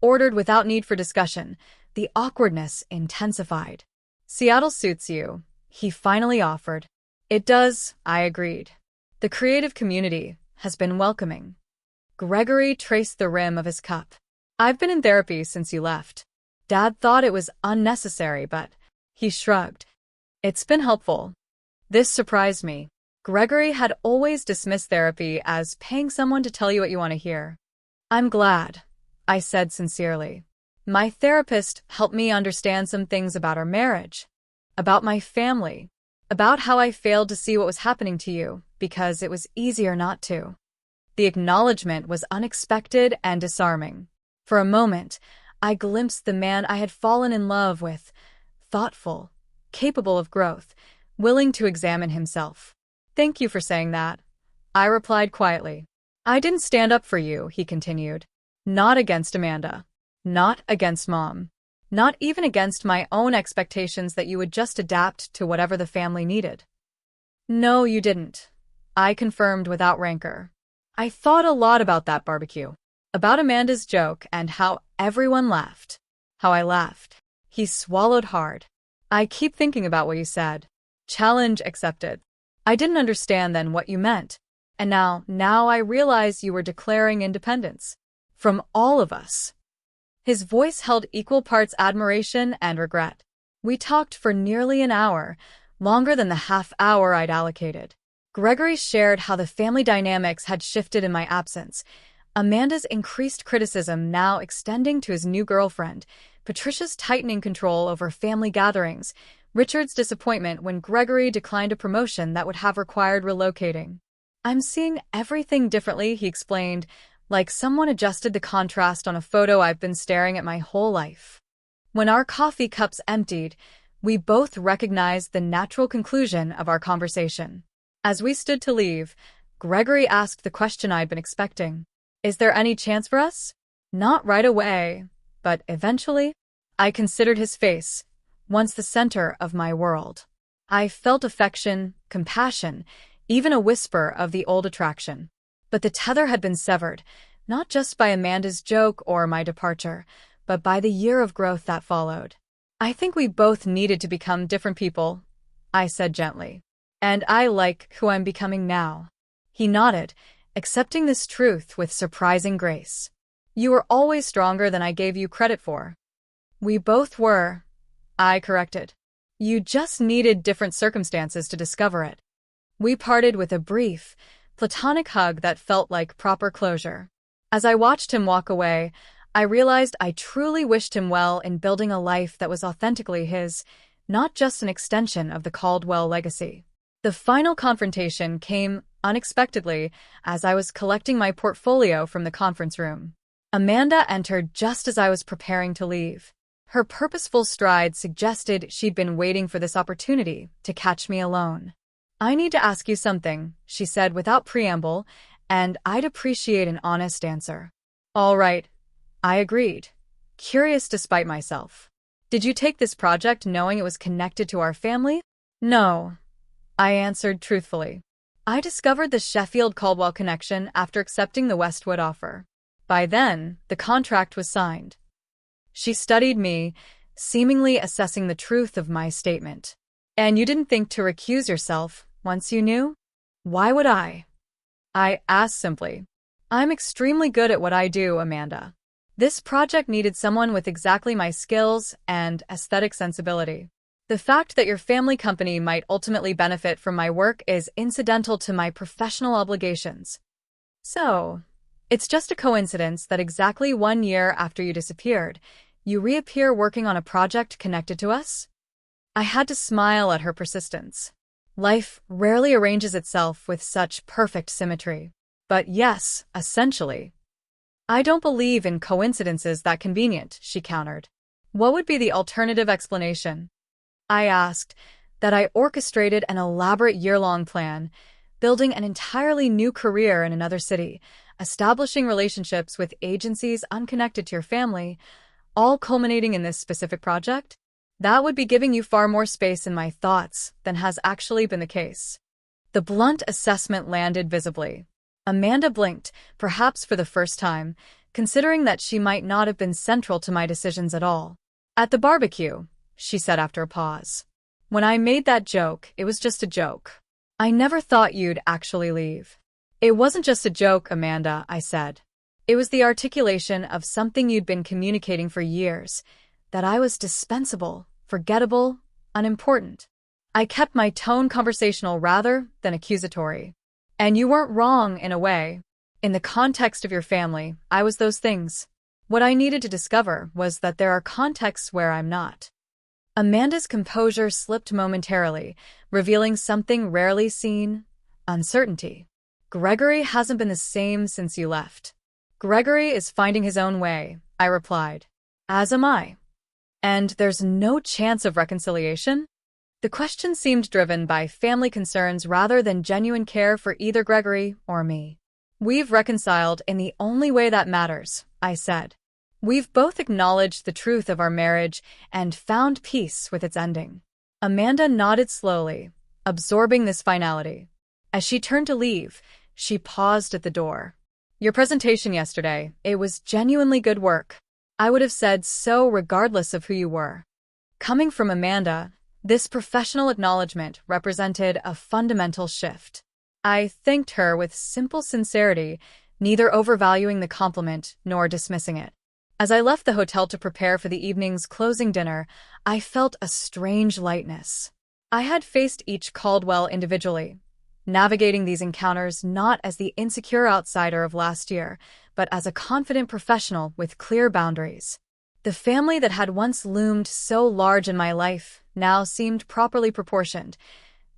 ordered without need for discussion, the awkwardness intensified. Seattle suits you, he finally offered. It does, I agreed. The creative community has been welcoming. Gregory traced the rim of his cup. I've been in therapy since you left. Dad thought it was unnecessary, but he shrugged. It's been helpful. This surprised me. Gregory had always dismissed therapy as paying someone to tell you what you want to hear. I'm glad, I said sincerely. My therapist helped me understand some things about our marriage, about my family, about how I failed to see what was happening to you because it was easier not to. The acknowledgement was unexpected and disarming. For a moment, I glimpsed the man I had fallen in love with, thoughtful, capable of growth, willing to examine himself. Thank you for saying that, I replied quietly. I didn't stand up for you, he continued. Not against Amanda. Not against Mom. Not even against my own expectations that you would just adapt to whatever the family needed. No, you didn't, I confirmed without rancor. I thought a lot about that barbecue, about Amanda's joke and how everyone laughed. How I laughed. He swallowed hard. I keep thinking about what you said. Challenge accepted. I didn't understand then what you meant. And now I realize you were declaring independence. From all of us. His voice held equal parts admiration and regret. We talked for nearly an hour, longer than the half hour I'd allocated. Gregory shared how the family dynamics had shifted in my absence. Amanda's increased criticism now extending to his new girlfriend, Patricia's tightening control over family gatherings, Richard's disappointment when Gregory declined a promotion that would have required relocating. I'm seeing everything differently, he explained, like someone adjusted the contrast on a photo I've been staring at my whole life. When our coffee cups emptied, we both recognized the natural conclusion of our conversation. As we stood to leave, Gregory asked the question I'd been expecting. Is there any chance for us? Not right away, but eventually? I considered his face, once the center of my world. I felt affection, compassion, even a whisper of the old attraction. But the tether had been severed, not just by Amanda's joke or my departure, but by the year of growth that followed. I think we both needed to become different people, I said gently. And I like who I'm becoming now. He nodded, accepting this truth with surprising grace. You were always stronger than I gave you credit for. We both were, I corrected. You just needed different circumstances to discover it. We parted with a brief, platonic hug that felt like proper closure. As I watched him walk away, I realized I truly wished him well in building a life that was authentically his, not just an extension of the Caldwell legacy. The final confrontation came unexpectedly as I was collecting my portfolio from the conference room. Amanda entered just as I was preparing to leave. Her purposeful stride suggested she'd been waiting for this opportunity to catch me alone. I need to ask you something, she said without preamble, and I'd appreciate an honest answer. All right, I agreed, curious despite myself. Did you take this project knowing it was connected to our family? No, I answered truthfully. I discovered the Sheffield-Caldwell connection after accepting the Westwood offer. By then, the contract was signed. She studied me, seemingly assessing the truth of my statement. And you didn't think to recuse yourself once you knew? Why would I? I asked simply. I'm extremely good at what I do, Amanda. This project needed someone with exactly my skills and aesthetic sensibility. The fact that your family company might ultimately benefit from my work is incidental to my professional obligations. So, it's just a coincidence that exactly 1 year after you disappeared, you reappear working on a project connected to us? I had to smile at her persistence. Life rarely arranges itself with such perfect symmetry. But yes, essentially. I don't believe in coincidences that convenient, she countered. What would be the alternative explanation? I asked, that I orchestrated an elaborate year-long plan, building an entirely new career in another city, establishing relationships with agencies unconnected to your family, all culminating in this specific project? That would be giving you far more space in my thoughts than has actually been the case. The blunt assessment landed visibly. Amanda blinked, perhaps for the first time, considering that she might not have been central to my decisions at all. At the barbecue, she said after a pause. When I made that joke, it was just a joke. I never thought you'd actually leave. It wasn't just a joke, Amanda, I said. It was the articulation of something you'd been communicating for years, that I was dispensable, forgettable, unimportant. I kept my tone conversational rather than accusatory. And you weren't wrong in a way. In the context of your family, I was those things. What I needed to discover was that there are contexts where I'm not. Amanda's composure slipped momentarily, revealing something rarely seen: uncertainty. Gregory hasn't been the same since you left. Gregory is finding his own way, I replied. As am I. And there's no chance of reconciliation? The question seemed driven by family concerns rather than genuine care for either Gregory or me. We've reconciled in the only way that matters, I said. We've both acknowledged the truth of our marriage and found peace with its ending. Amanda nodded slowly, absorbing this finality. As she turned to leave, she paused at the door. Your presentation yesterday, it was genuinely good work. I would have said so regardless of who you were. Coming from Amanda, this professional acknowledgement represented a fundamental shift. I thanked her with simple sincerity, neither overvaluing the compliment nor dismissing it. As I left the hotel to prepare for the evening's closing dinner, I felt a strange lightness. I had faced each Caldwell individually, navigating these encounters not as the insecure outsider of last year, but as a confident professional with clear boundaries. The family that had once loomed so large in my life now seemed properly proportioned,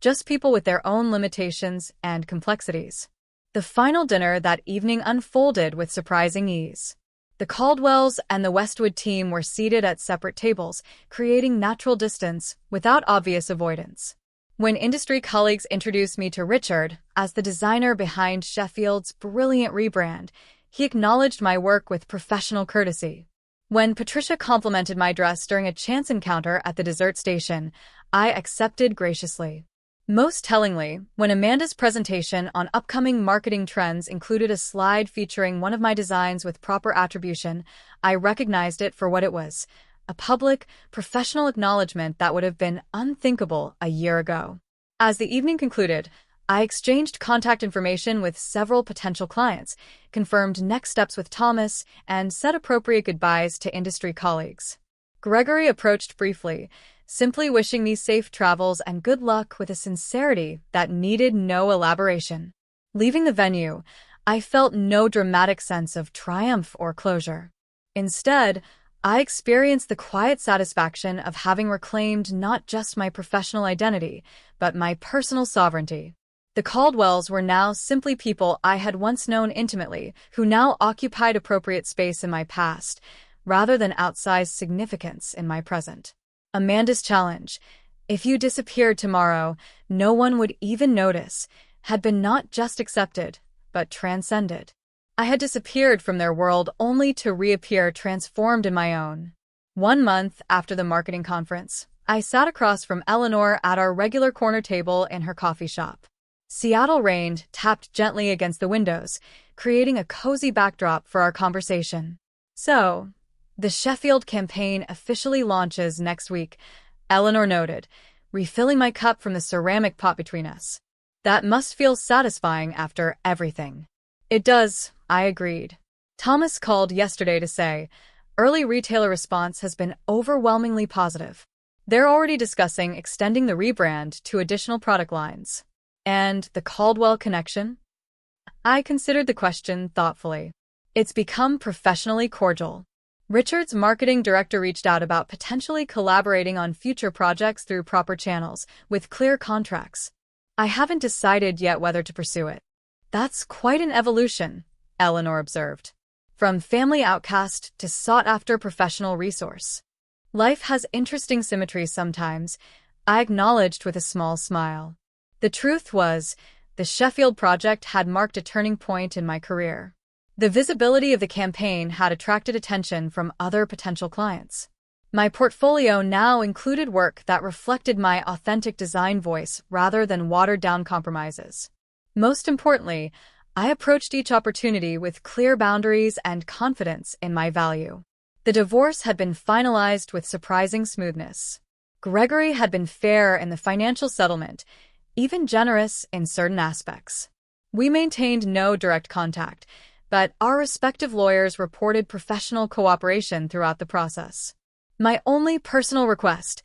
just people with their own limitations and complexities. The final dinner that evening unfolded with surprising ease. The Caldwells and the Westwood team were seated at separate tables, creating natural distance without obvious avoidance. When industry colleagues introduced me to Richard as the designer behind Sheffield's brilliant rebrand, he acknowledged my work with professional courtesy. When Patricia complimented my dress during a chance encounter at the dessert station, I accepted graciously. Most tellingly, when Amanda's presentation on upcoming marketing trends included a slide featuring one of my designs with proper attribution, I recognized it for what it was: a public, professional acknowledgement that would have been unthinkable a year ago. As the evening concluded, I exchanged contact information with several potential clients, confirmed next steps with Thomas, and said appropriate goodbyes to industry colleagues. Gregory approached briefly, simply wishing me safe travels and good luck with a sincerity that needed no elaboration. Leaving the venue, I felt no dramatic sense of triumph or closure. Instead, I experienced the quiet satisfaction of having reclaimed not just my professional identity, but my personal sovereignty. The Caldwells were now simply people I had once known intimately, who now occupied appropriate space in my past, rather than outsized significance in my present. Amanda's challenge, "If you disappeared tomorrow, no one would even notice," had been not just accepted, but transcended. I had disappeared from their world only to reappear transformed in my own. 1 month after the marketing conference, I sat across from Eleanor at our regular corner table in her coffee shop. Seattle rain tapped gently against the windows, creating a cozy backdrop for our conversation. "So, the Sheffield campaign officially launches next week," Eleanor noted, refilling my cup from the ceramic pot between us. "That must feel satisfying after everything." "It does," I agreed. Thomas called yesterday to say, early retailer response has been overwhelmingly positive. They're already discussing extending the rebrand to additional product lines. And the Caldwell connection? I considered the question thoughtfully. It's become professionally cordial. Richard's marketing director reached out about potentially collaborating on future projects through proper channels, with clear contracts. I haven't decided yet whether to pursue it. "That's quite an evolution," Eleanor observed. "From family outcast to sought-after professional resource. Life has interesting symmetries sometimes," I acknowledged with a small smile. The truth was, the Sheffield project had marked a turning point in my career. The visibility of the campaign had attracted attention from other potential clients. My portfolio now included work that reflected my authentic design voice rather than watered-down compromises. Most importantly, I approached each opportunity with clear boundaries and confidence in my value. The divorce had been finalized with surprising smoothness. Gregory had been fair in the financial settlement, even generous in certain aspects. We maintained no direct contact, but our respective lawyers reported professional cooperation throughout the process. My only personal request: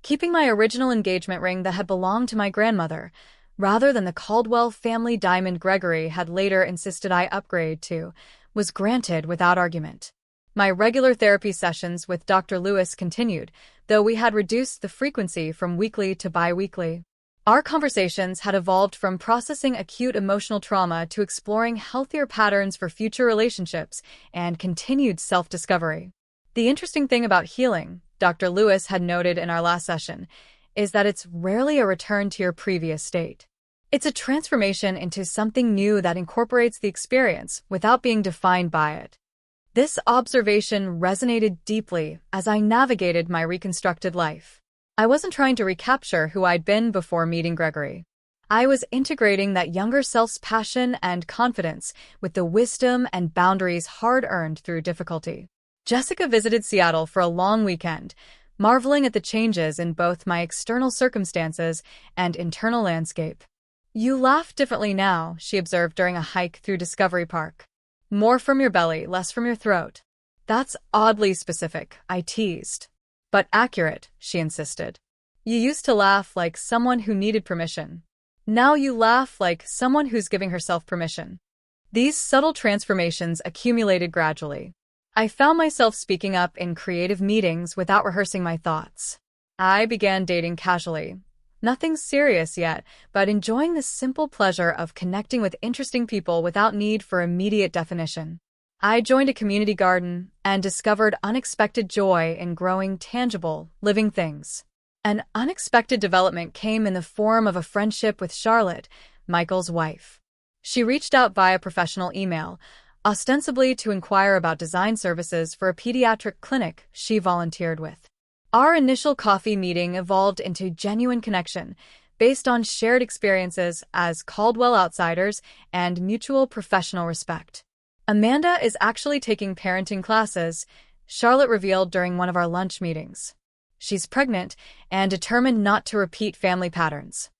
keeping my original engagement ring that had belonged to my grandmother, rather than the Caldwell family diamond Gregory had later insisted I upgrade to, was granted without argument. My regular therapy sessions with Dr. Lewis continued, though we had reduced the frequency from weekly to bi-weekly. Our conversations had evolved from processing acute emotional trauma to exploring healthier patterns for future relationships and continued self-discovery. The interesting thing about healing, Dr. Lewis had noted in our last session, is that it's rarely a return to your previous state. It's a transformation into something new that incorporates the experience without being defined by it. This observation resonated deeply as I navigated my reconstructed life. I wasn't trying to recapture who I'd been before meeting Gregory. I was integrating that younger self's passion and confidence with the wisdom and boundaries hard-earned through difficulty. Jessica visited Seattle for a long weekend, marveling at the changes in both my external circumstances and internal landscape. "You laugh differently now," she observed during a hike through Discovery Park. "More from your belly, less from your throat." "That's oddly specific," I teased. "But accurate," she insisted. "You used to laugh like someone who needed permission. Now you laugh like someone who's giving herself permission." These subtle transformations accumulated gradually. I found myself speaking up in creative meetings without rehearsing my thoughts. I began dating casually. Nothing serious yet, but enjoying the simple pleasure of connecting with interesting people without need for immediate definition. I joined a community garden and discovered unexpected joy in growing tangible, living things. An unexpected development came in the form of a friendship with Charlotte, Michael's wife. She reached out via professional email, ostensibly to inquire about design services for a pediatric clinic she volunteered with. Our initial coffee meeting evolved into genuine connection, based on shared experiences as Caldwell outsiders and mutual professional respect. "Amanda is actually taking parenting classes," Charlotte revealed during one of our lunch meetings. "She's pregnant and determined not to repeat family patterns."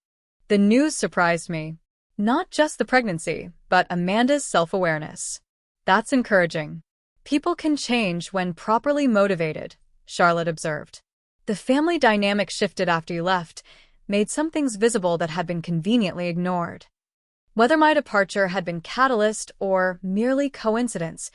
The news surprised me. Not just the pregnancy, but Amanda's self-awareness. "That's encouraging. People can change when properly motivated," Charlotte observed. "The family dynamic shifted after you left, made some things visible that had been conveniently ignored." Whether my departure had been catalyst or merely coincidence,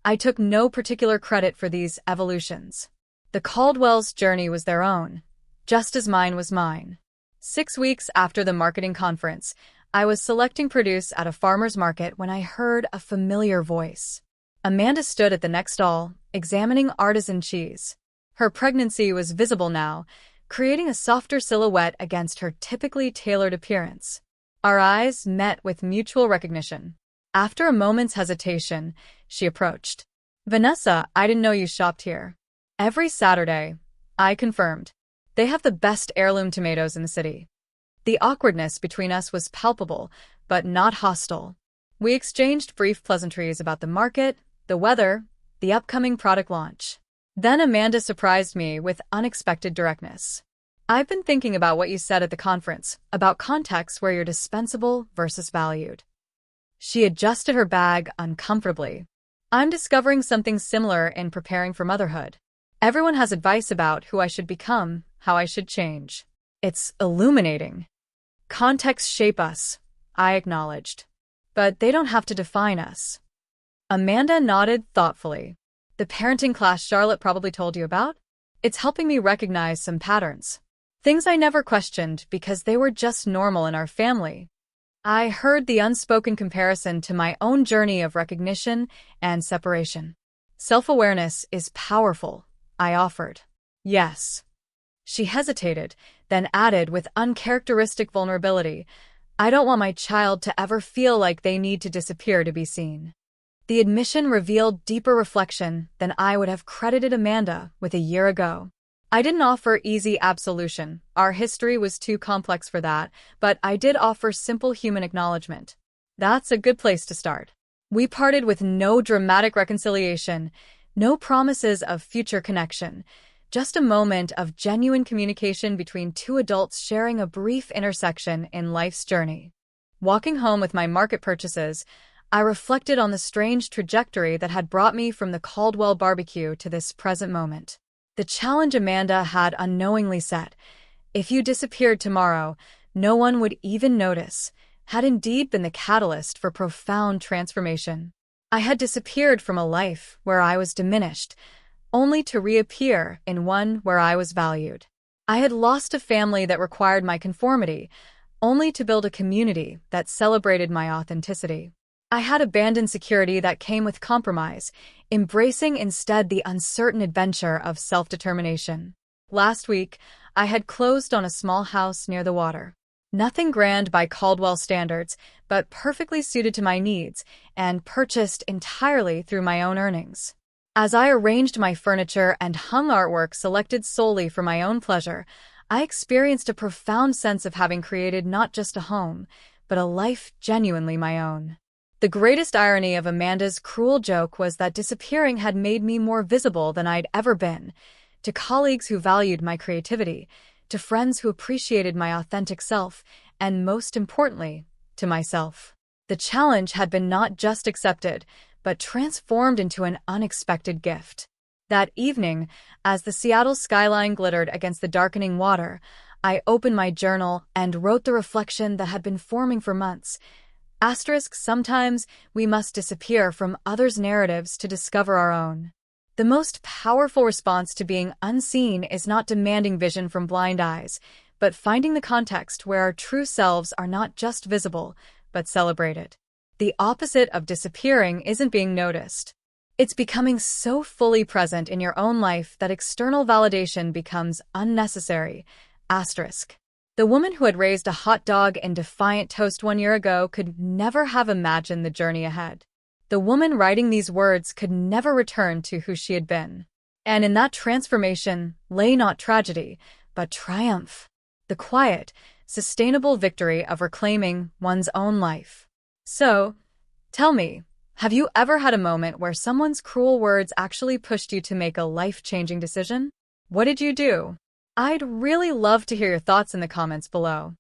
I took no particular credit for these evolutions. The Caldwell's journey was their own, just as mine was mine. 6 weeks after the marketing conference, I was selecting produce at a farmer's market when I heard a familiar voice. Amanda stood at the next stall, examining artisan cheese. Her pregnancy was visible now, creating a softer silhouette against her typically tailored appearance. Our eyes met with mutual recognition. After a moment's hesitation, she approached. "Vanessa, I didn't know you shopped here." "Every Saturday," I confirmed. "They have the best heirloom tomatoes in the city." The awkwardness between us was palpable, but not hostile. We exchanged brief pleasantries about the market, the weather, the upcoming product launch. Then Amanda surprised me with unexpected directness. "I've been thinking about what you said at the conference, about contexts where you're dispensable versus valued." She adjusted her bag uncomfortably. "I'm discovering something similar in preparing for motherhood. Everyone has advice about who I should become, how I should change. It's illuminating." "Contexts shape us," I acknowledged. "But they don't have to define us." Amanda nodded thoughtfully. "The parenting class Charlotte probably told you about? It's helping me recognize some patterns. Things I never questioned because they were just normal in our family." I heard the unspoken comparison to my own journey of recognition and separation. "Self-awareness is powerful," I offered. "Yes." She hesitated, then added with uncharacteristic vulnerability, "I don't want my child to ever feel like they need to disappear to be seen." The admission revealed deeper reflection than I would have credited Amanda with a year ago. I didn't offer easy absolution. Our history was too complex for that, but I did offer simple human acknowledgement. That's a good place to start. We parted with no dramatic reconciliation, no promises of future connection, just a moment of genuine communication between two adults sharing a brief intersection in life's journey. Walking home with my market purchases, I reflected on the strange trajectory that had brought me from the Caldwell barbecue to this present moment. The challenge Amanda had unknowingly set, If you disappeared tomorrow, no one would even notice, had indeed been the catalyst for profound transformation. I had disappeared from a life where I was diminished, only to reappear in one where I was valued. I had lost a family that required my conformity, only to build a community that celebrated my authenticity. I had abandoned security that came with compromise, embracing instead the uncertain adventure of self-determination. Last week, I had closed on a small house near the water. Nothing grand by Caldwell standards, but perfectly suited to my needs, and purchased entirely through my own earnings. As I arranged my furniture and hung artwork selected solely for my own pleasure, I experienced a profound sense of having created not just a home, but a life genuinely my own. The greatest irony of Amanda's cruel joke was that disappearing had made me more visible than I'd ever been, to colleagues who valued my creativity, to friends who appreciated my authentic self, and most importantly, to myself. The challenge had been not just accepted, but transformed into an unexpected gift. That evening, as the Seattle skyline glittered against the darkening water, I opened my journal and wrote the reflection that had been forming for months. Sometimes we must disappear from others' narratives to discover our own. The most powerful response to being unseen is not demanding vision from blind eyes, but finding the context where our true selves are not just visible, but celebrated. The opposite of disappearing isn't being noticed. It's becoming so fully present in your own life that external validation becomes unnecessary. The woman who had raised a hot dog in defiant toast 1 year ago could never have imagined the journey ahead. The woman writing these words could never return to who she had been. And in that transformation lay not tragedy, but triumph. The quiet, sustainable victory of reclaiming one's own life. So, tell me, have you ever had a moment where someone's cruel words actually pushed you to make a life-changing decision? What did you do? I'd really love to hear your thoughts in the comments below.